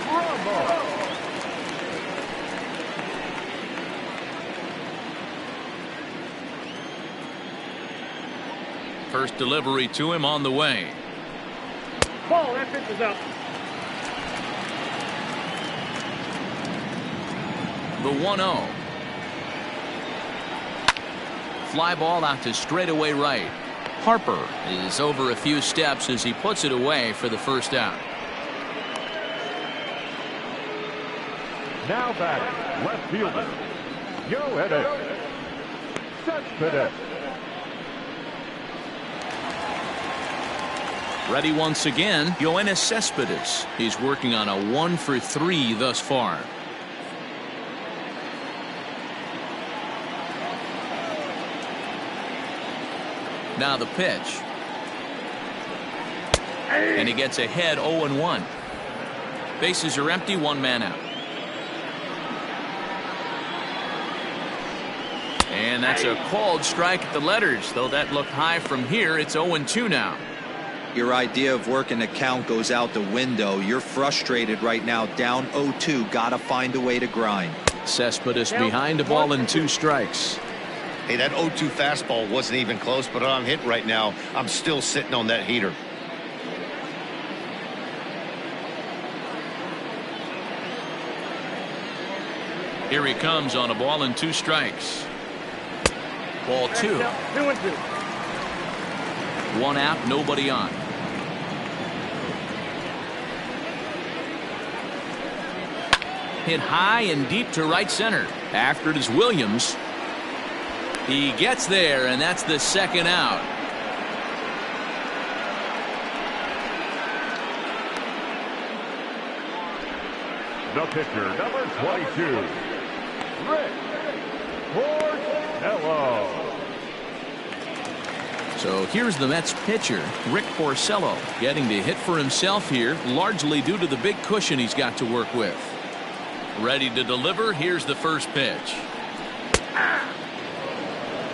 Ramos. First delivery to him on the way. Ball, that pitch is up. The 1-0. Fly ball out to straightaway right. Harper is over a few steps as he puts it away for the first out. Now batting, left fielder, Yoenis Cespedes. Ready once again, Yoenis Cespedes. He's working on a 1-for-3 thus far. Now the pitch. And he gets ahead 0-1. Bases are empty, one man out. And that's a called strike at the letters, though that looked high from here. It's 0-2 now. Your idea of working the count goes out the window. You're frustrated right now, down 0-2. Gotta find a way to grind. Cespedes behind a ball and 2 strikes. Hey, that 0-2 fastball wasn't even close, but I'm hit right now. I'm still sitting on that heater. Here he comes on a ball and 2 strikes. Ball 2. 2-2. 1 out, nobody on. Hit high and deep to right center. After it is Williams. He gets there, and that's the second out. The pitcher, number 22, Rick Porcello. So here's the Mets pitcher, Rick Porcello, getting to hit for himself here, largely due to the big cushion he's got to work with. Ready to deliver. Here's the first pitch.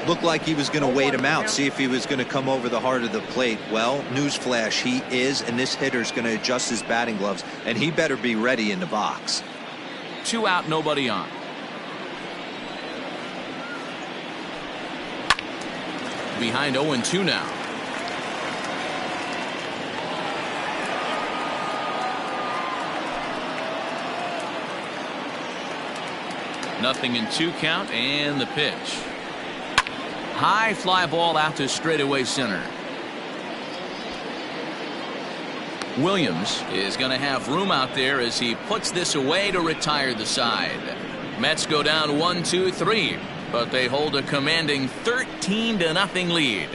Looked like he was going to wait him out, see if he was going to come over the heart of the plate. Well, newsflash, he is, and this hitter's going to adjust his batting gloves, and he better be ready in the box. 2 out, nobody on. Behind 0-2 now. Nothing in 2 count, and the pitch. High fly ball out to straightaway center. Williams is going to have room out there as he puts this away to retire the side. Mets go down 1-2-3, but they hold a commanding 13-0 lead.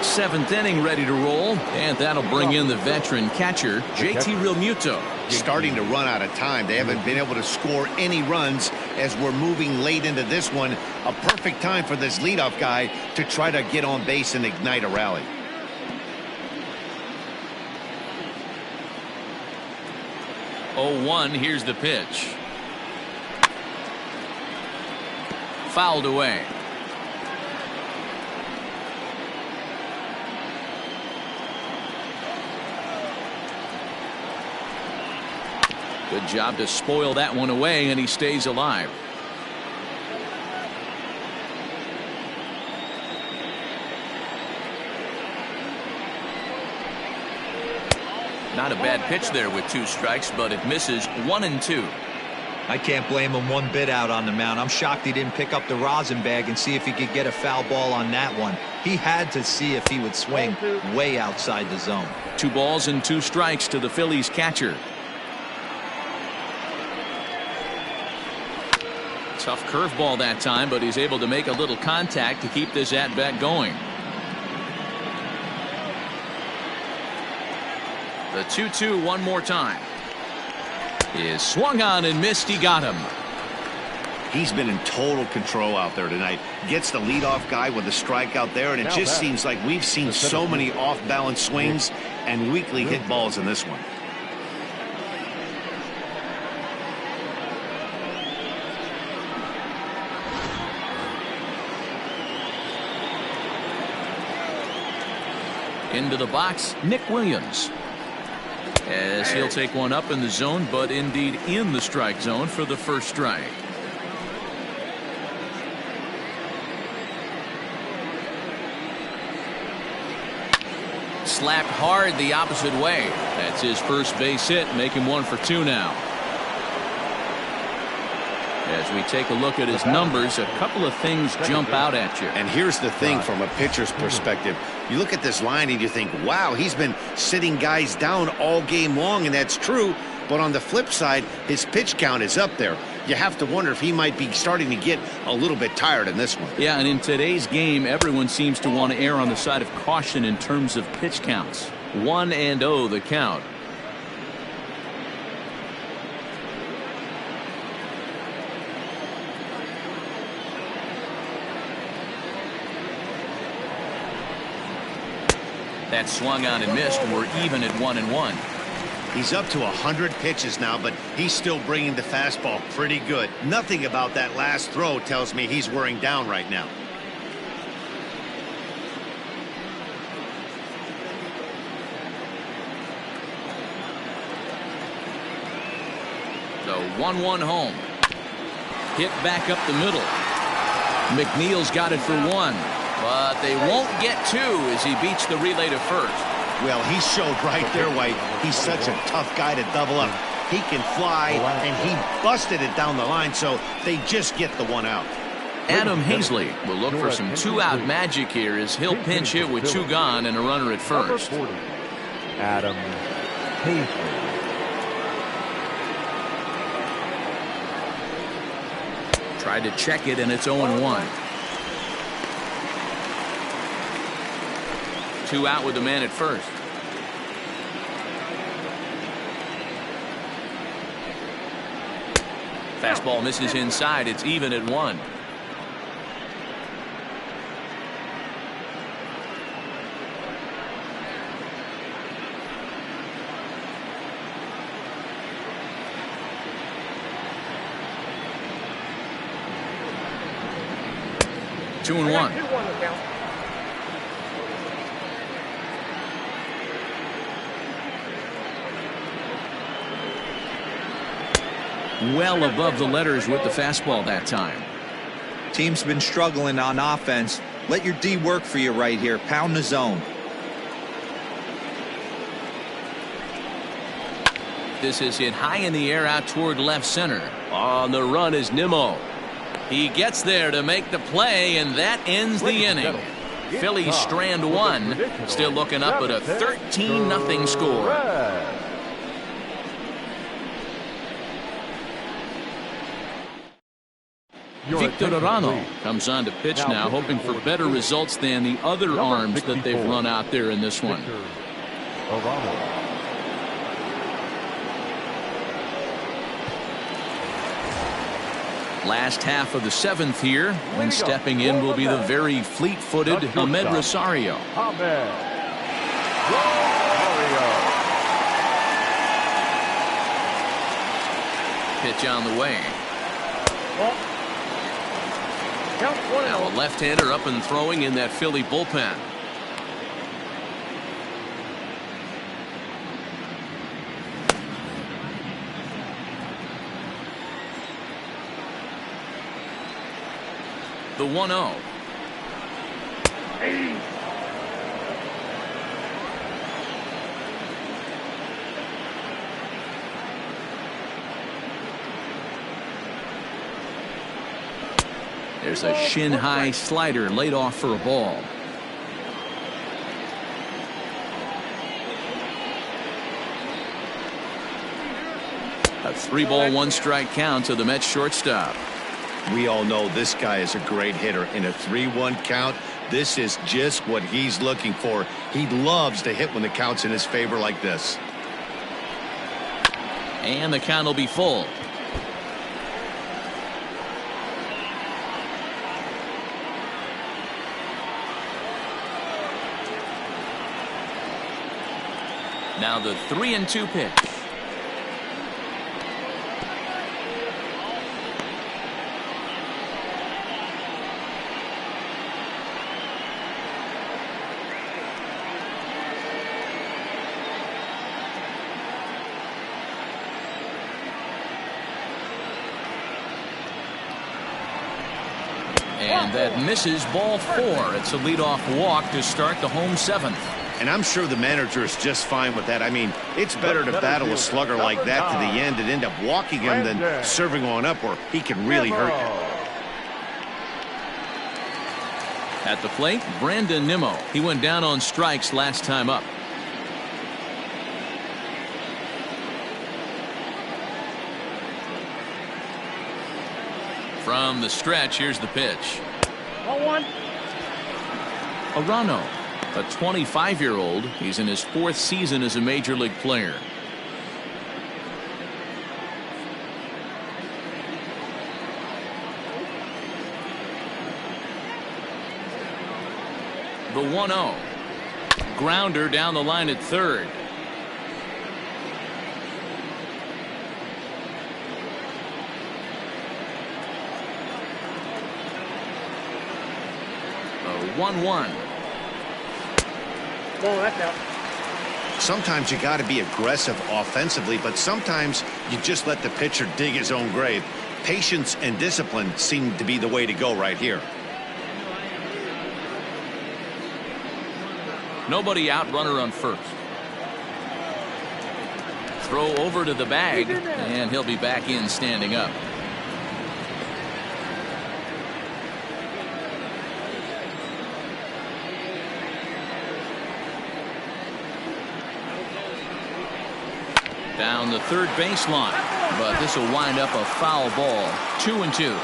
Seventh inning ready to roll, and that'll bring in the veteran catcher JT Realmuto. Starting to run out of time. They haven't been able to score any runs as we're moving late into this one. A perfect time for this leadoff guy to try to get on base and ignite a rally. Oh, 1, here's the pitch. Fouled away. Good job to spoil that one away, and he stays alive. Not a bad pitch there with 2 strikes, but it misses 1-2. I can't blame him one bit out on the mound. I'm shocked he didn't pick up the rosin bag and see if he could get a foul ball on that one. He had to see if he would swing way outside the zone. 2 balls and 2 strikes to the Phillies catcher. Tough curveball that time, but he's able to make a little contact to keep this at-bat going. The 2-2 one more time. Is swung on and missed. He got him. He's been in total control out there tonight. Gets the leadoff guy with a strikeout there, and it just seems like we've seen so many off-balance swings and weakly hit balls in this one. Into the box, Nick Williams. As he'll take one up in the zone, but indeed in the strike zone for the first strike. Slapped hard the opposite way. That's his first base hit, make him 1 for 2 now. As we take a look at his numbers, a couple of things jump out at you. And here's the thing from a pitcher's perspective. You look at this line and you think, wow, he's been sitting guys down all game long, and that's true. But on the flip side, his pitch count is up there. You have to wonder if he might be starting to get a little bit tired in this one. Yeah, and in today's game, everyone seems to want to err on the side of caution in terms of pitch counts. 1-0 the count. That swung on and missed. We're even at 1-1. He's up to 100 pitches now, but he's still bringing the fastball pretty good. Nothing about that last throw tells me he's wearing down right now. The 1-1 home. Hit back up the middle. McNeil's got it for one, but they won't get two as he beats the relay to first. Well, he showed right there why he's such a tough guy to double up. He can fly, and he busted it down the line, so they just get the one out. Adam Hazley will look for some two-out magic here as he'll pinch hit with two gone and a runner at first. Adam Hazley. Tried to check it, and it's 0-1. Two out with the man at first. Fastball misses inside. It's even at 1. Two and one. Well above the letters with the fastball that time. Team's been struggling on offense. Let your D work for you right here. Pound the zone. This is hit high in the air out toward left center. On the run is Nimmo. He gets there to make the play, and that ends the inning. Phillies strand one. Still looking up at a 13-0 score. Victor Arano comes on to pitch now, hoping for better results than the other arms that they've run out there in this one. Last half of the 7th here, when stepping in will be the very fleet-footed Ahmed Rosario. Pitch on the way. Now a left-hander up and throwing in that Philly bullpen. The 1-0. There's a shin-high slider laid off for a ball. A 3-ball, 1-strike count to the Mets shortstop. We all know this guy is a great hitter. In a 3-1 count, this is just what he's looking for. He loves to hit when the count's in his favor like this. And the count will be full. Now the 3-2 pitch. And that misses, ball 4. It's a leadoff walk to start the home 7th. And I'm sure the manager is just fine with that. I mean, it's better to battle a slugger like that to the end and end up walking him than serving on up where he can really hurt you. At the plate, Brandon Nimmo. He went down on strikes last time up. From the stretch, here's the pitch. 0-1. Arano, a 25-year-old. He's in his 4th season as a major league player. The 1-0. Grounder down the line at third. A 1-1. Ball, that's out. Sometimes you got to be aggressive offensively, but sometimes you just let the pitcher dig his own grave. Patience and discipline seem to be the way to go right here. Nobody out, runner on first. Throw over to the bag, and he'll be back in standing up. Down the third baseline, but this will wind up a foul ball. 2-2.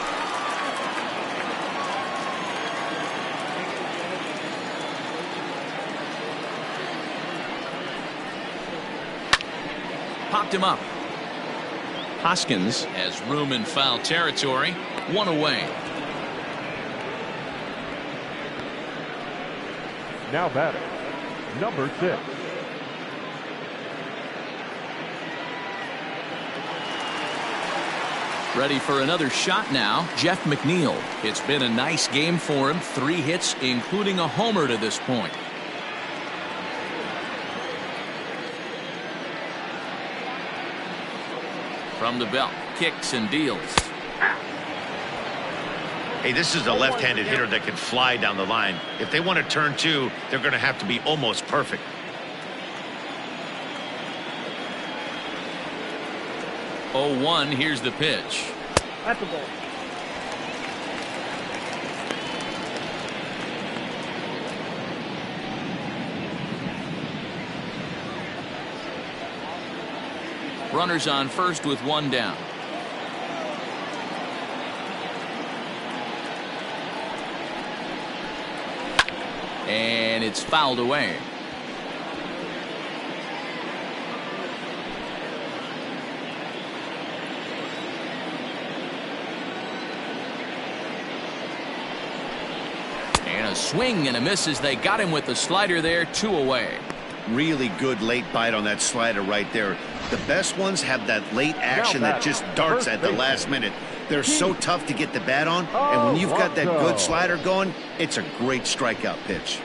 Popped him up. Hoskins has room in foul territory. 1 away. Now batting, number 6. Ready for another shot now, Jeff McNeil. It's been a nice game for him. 3 hits, including a homer to this point. From the belt, kicks and deals. Hey, this is a left-handed hitter that can fly down the line. If they want to turn 2, they're going to have to be almost perfect. Oh, 1, here's the pitch. That's the ball. Runners on first with 1 down. And it's fouled away. And a swing and a miss as they got him with the slider there. 2 away. Really good late bite on that slider right there. The best ones have that late action that just darts at the last minute. They're so tough to get the bat on, and when you've got that good slider going, it's a great strikeout pitch.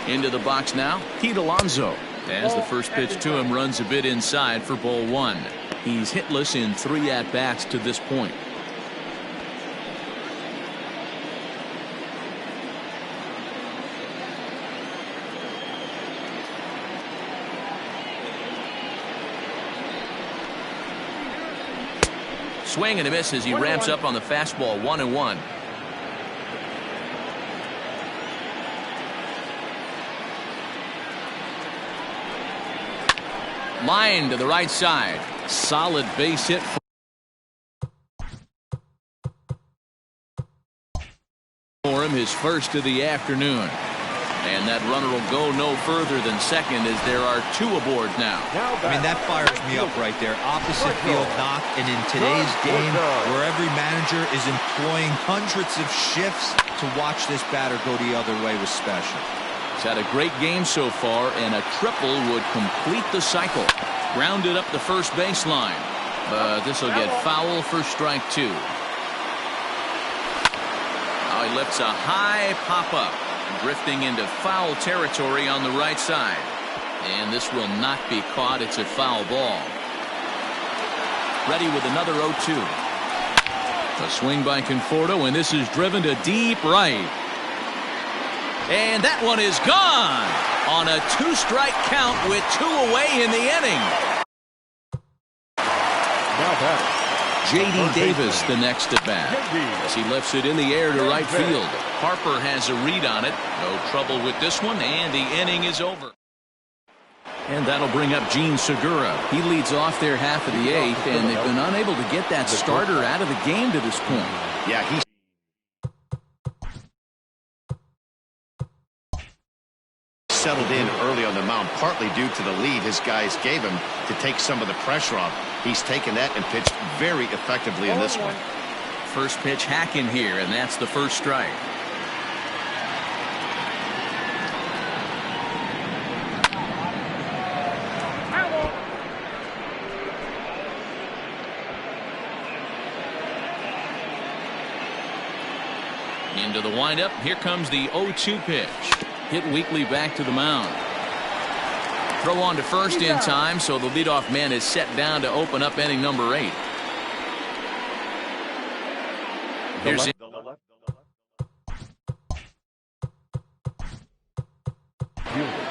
Into the box now, Pete Alonso. As the first pitch to him runs a bit inside for ball 1. He's hitless in 3 at-bats to this point. Swing and a miss as he ramps up on the fastball. 1-1. Line to the right side. Solid base hit for him, his first of the afternoon. And that runner will go no further than second as there are 2 aboard now. I mean, that fires me up right there. Opposite field knock, and in today's game, where every manager is employing hundreds of shifts to watch this batter go the other way was special. He's had a great game so far, and a triple would complete the cycle. Grounded up the first baseline, but this will get foul for strike 2. Now he lifts a high pop-up, drifting into foul territory on the right side. And this will not be caught. It's a foul ball. Ready with another 0-2. A swing by Conforto, and this is driven to deep right. And that one is gone on a 2-strike count with 2 away in the inning. Now back. J.D. Davis the next at bat as he lifts it in the air to right field. Harper has a read on it. No trouble with this one, and the inning is over. And that'll bring up Gene Segura. He leads off their half of the 8th, and they've been unable to get that starter out of the game to this point. Yeah, he's settled in early on the mound, partly due to the lead his guys gave him to take some of the pressure off. He's taken that and pitched very effectively in this one. First pitch hacking here, and that's the first strike. Into the windup. Here comes the 0-2 pitch. Hit weakly back to the mound. Throw on to first in time, so the leadoff man is set down to open up inning number 8. Here's Fielder,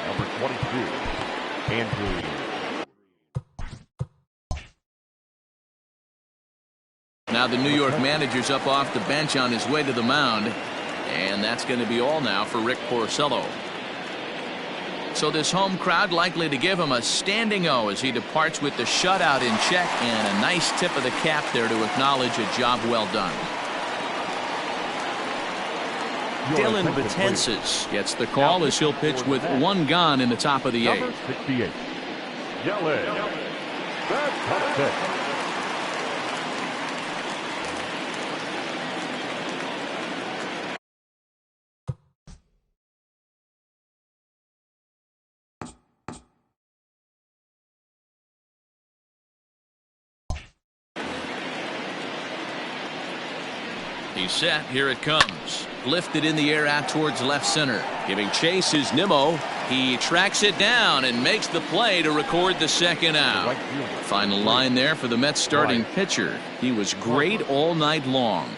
number 22, Andrew. Now the New York manager's up off the bench on his way to the mound, and that's going to be all now for Rick Porcello. So this home crowd likely to give him a standing O as he departs with the shutout in check, and a nice tip of the cap there to acknowledge a job well done. Dylan Betances gets the call as he'll pitch with 1 gone in the top of the 8th. Number 68, Yellow. That's top 6. He's set. Here it comes. Lifted in the air out towards left center. Giving chase is Nimmo. He tracks it down and makes the play to record the second out. Final line there for the Mets starting pitcher. He was great all night long.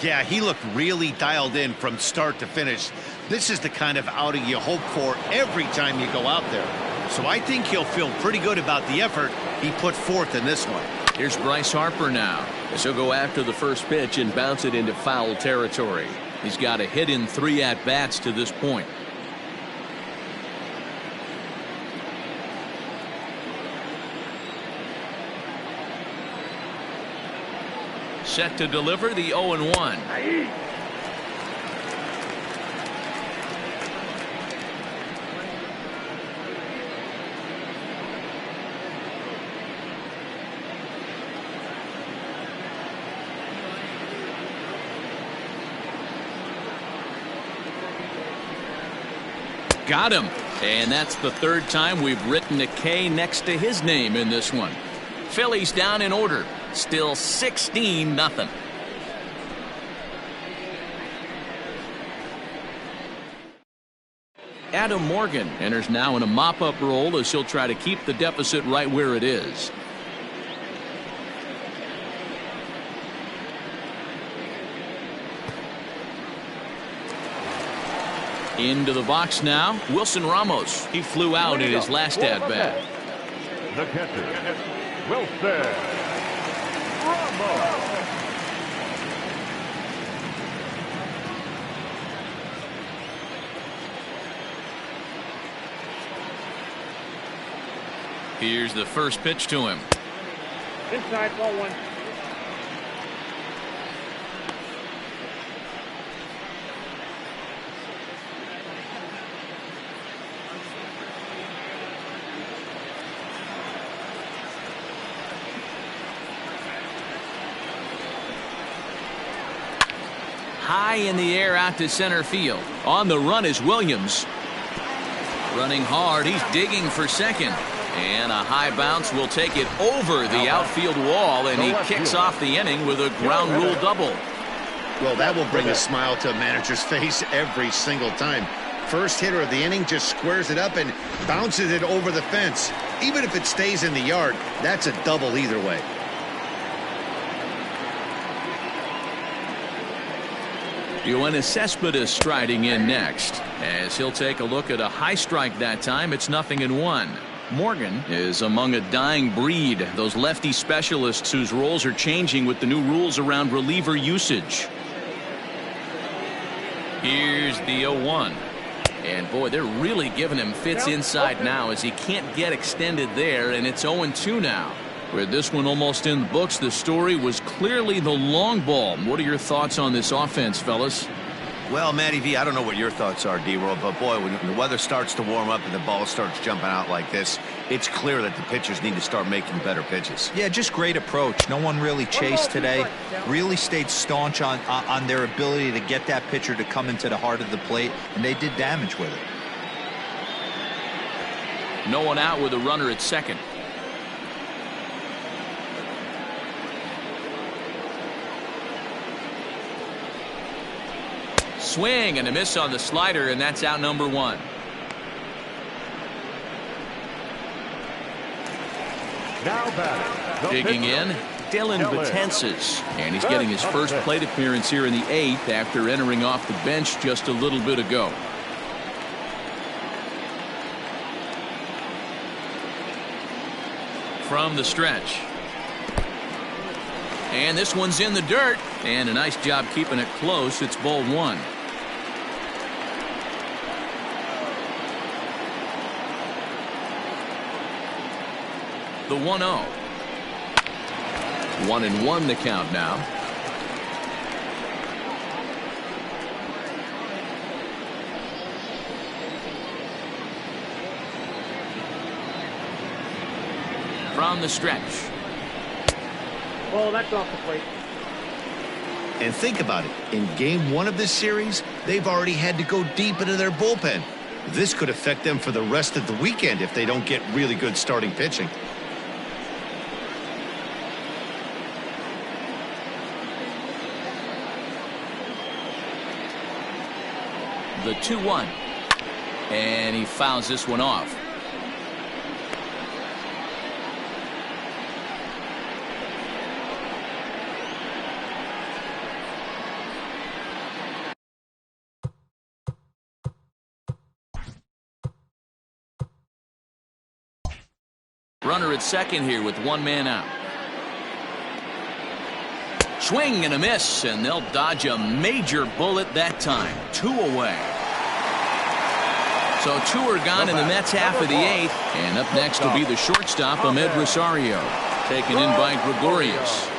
Yeah, he looked really dialed in from start to finish. This is the kind of outing you hope for every time you go out there. So I think he'll feel pretty good about the effort he put forth in this one. Here's Bryce Harper now, as he'll go after the first pitch and bounce it into foul territory. He's got a hit in 3 at-bats to this point. Set to deliver the 0-1. Got him. And that's the 3rd time we've written a K next to his name in this one. Phillies down in order. Still 16-0. Adam Morgan enters now in a mop-up role as he'll try to keep the deficit right where it is. Into the box now, Wilson Ramos. He flew out in his last at-bat. The catcher, Wilson Ramos. Here's the first pitch to him. Inside, ball 1. High in the air out to center field. On the run is Williams. Running hard. He's digging for second. And a high bounce will take it over the outfield wall, and he kicks off the inning with a ground rule double. Well, that will bring a smile to a manager's face every single time. First hitter of the inning just squares it up and bounces it over the fence. Even if it stays in the yard, that's a double either way. Yoenis Cespedes striding in next, as he'll take a look at a high strike that time. It's 0-1. Morgan is among a dying breed, those lefty specialists whose roles are changing with the new rules around reliever usage. Here's the 0-1. And boy, they're really giving him fits inside now, as he can't get extended there, and it's 0-2 now. With this one almost in the books, the story was clearly the long ball. What are your thoughts on this offense, fellas? Well, Matty V, I don't know what your thoughts are, D-Roll, but boy, when the weather starts to warm up and the ball starts jumping out like this, it's clear that the pitchers need to start making better pitches. Yeah, just great approach. No one really chased today. Really stayed staunch on their ability to get that pitcher to come into the heart of the plate, and they did damage with it. No one out with a runner at second. Swing and a miss on the slider, and that's out number 1. Now batting. Digging in, Dylan Betances, and he's getting his first plate appearance here in the 8th after entering off the bench just a little bit ago. From the stretch. And this one's in the dirt, and a nice job keeping it close. It's ball 1. The 1-0. 1-1 the count now. From the stretch. Oh, that's off the plate. And think about it. In game 1 of this series, they've already had to go deep into their bullpen. This could affect them for the rest of the weekend if they don't get really good starting pitching. The 2-1. And he fouls this one off. Runner at second here with 1 man out. Swing and a miss, and they'll dodge a major bullet that time. 2 away. So 2 are gone in the Mets half of the 8th, and up next will be the shortstop, Ahmed Rosario, taken in by Gregorius.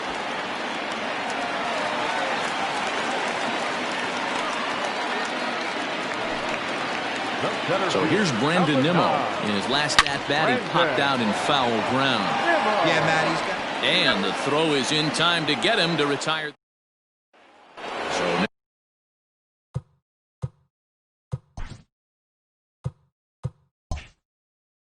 So here's Brandon Nimmo. In his last at-bat, he popped out in foul ground. Yeah, Matt, he's got... And the throw is in time to get him to retire. So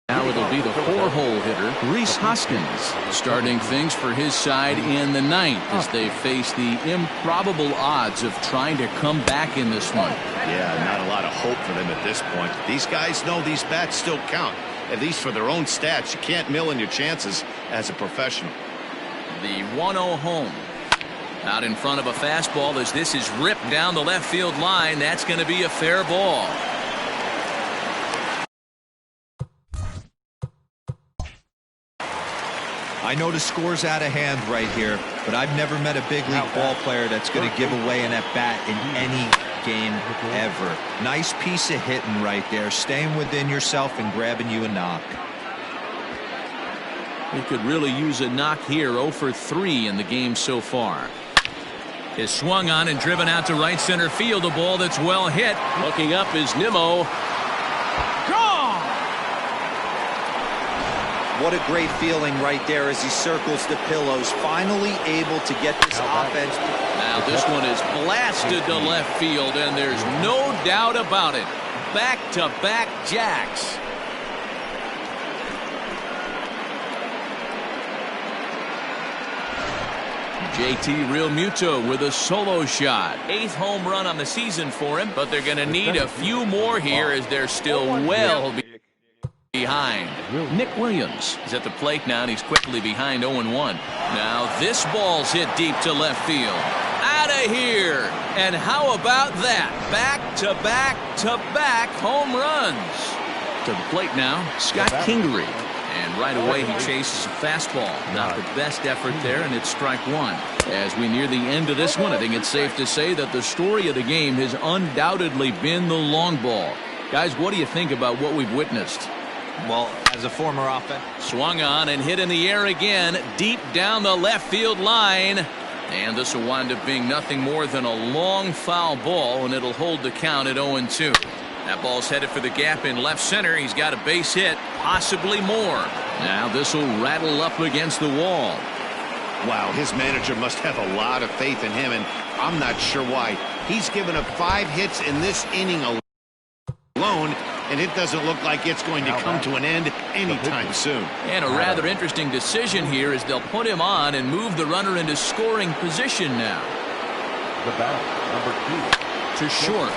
now it'll be the 4-hole hitter, Rhys Hoskins, starting things for his side in the 9th as they face the improbable odds of trying to come back in this one. Yeah, not a lot of hope for them at this point. These guys know these bats still count, at least for their own stats. You can't mill in your chances as a professional. The 1-0 home. Out in front of a fastball as this is ripped down the left field line. That's going to be a fair ball. I know the score's out of hand right here, but I've never met a big league ball player that's going to give away an at-bat in any game ever. Nice piece of hitting right there, staying within yourself and grabbing you a knock. He could really use a knock here. 0 for 3 in the game so far. Is swung on and driven out to right center field. A ball that's well hit. Looking up is Nimmo. Gone! What a great feeling right there as he circles the pillows. Finally able to get this offense. Now this one is blasted to left field, and there's no doubt about it. Back-to-back jacks. JT Realmuto with a solo shot. 8th home run on the season for him, but they're going to need a few more here as they're still well behind. Nick Williams is at the plate now, and he's quickly behind 0-1. Now this ball's hit deep to left field. Out of here. And how about that? Back-to-back-to-back home runs. To the plate now, Scott Kingery. And right away he chases a fastball. Not the best effort there, and it's strike one. As we near the end of this one, I think it's safe to say that the story of the game has undoubtedly been the long ball. Guys, what do you think about what we've witnessed? Well, as a former offense. Swung on and hit in the air again, deep down the left field line. And this will wind up being nothing more than a long foul ball, and it'll hold the count at 0-2. That ball's headed for the gap in left center. He's got a base hit, possibly more. Now this will rattle up against the wall. Wow, his manager must have a lot of faith in him, and I'm not sure why. He's given up 5 hits in this inning alone, and it doesn't look like it's going to come to an end anytime soon. And a rather interesting decision here is they'll put him on and move the runner into scoring position now. The batter, number 2. To short.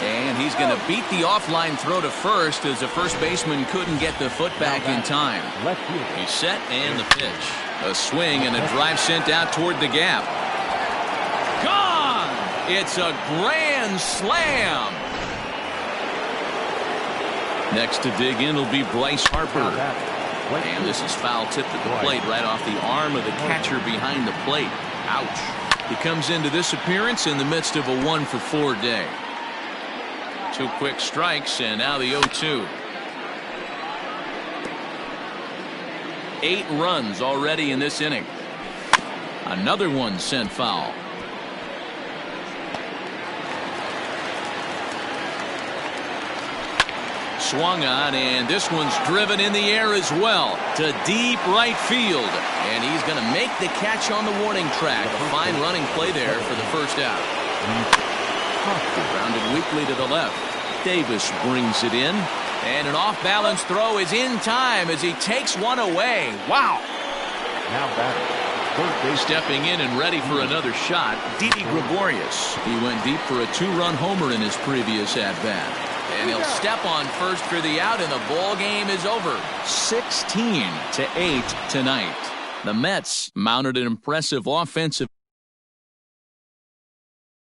And he's going to beat the offline throw to first as the first baseman couldn't get the foot back in time. He's set and the pitch. A swing and a drive sent out toward the gap. Gone! It's a grand slam. Next to dig in will be Bryce Harper. And this is foul tipped at the plate right off the arm of the catcher behind the plate. Ouch. He comes into this appearance in the midst of a 1-for-4 day. 2 quick strikes, and now the 0-2. 8 runs already in this inning. Another one sent foul. Swung on, and this one's driven in the air as well to deep right field. And he's going to make the catch on the warning track. A fine running play there for the first out. Grounded weakly to the left. Davis brings it in. And an off-balance throw is in time as he takes one away. Wow. Now batting. Stepping in and ready for another shot, Didi Gregorius. He went deep for a 2-run homer in his previous at-bat. And he'll step on first for the out, and the ball game is over. 16-8 tonight. The Mets mounted an impressive offensive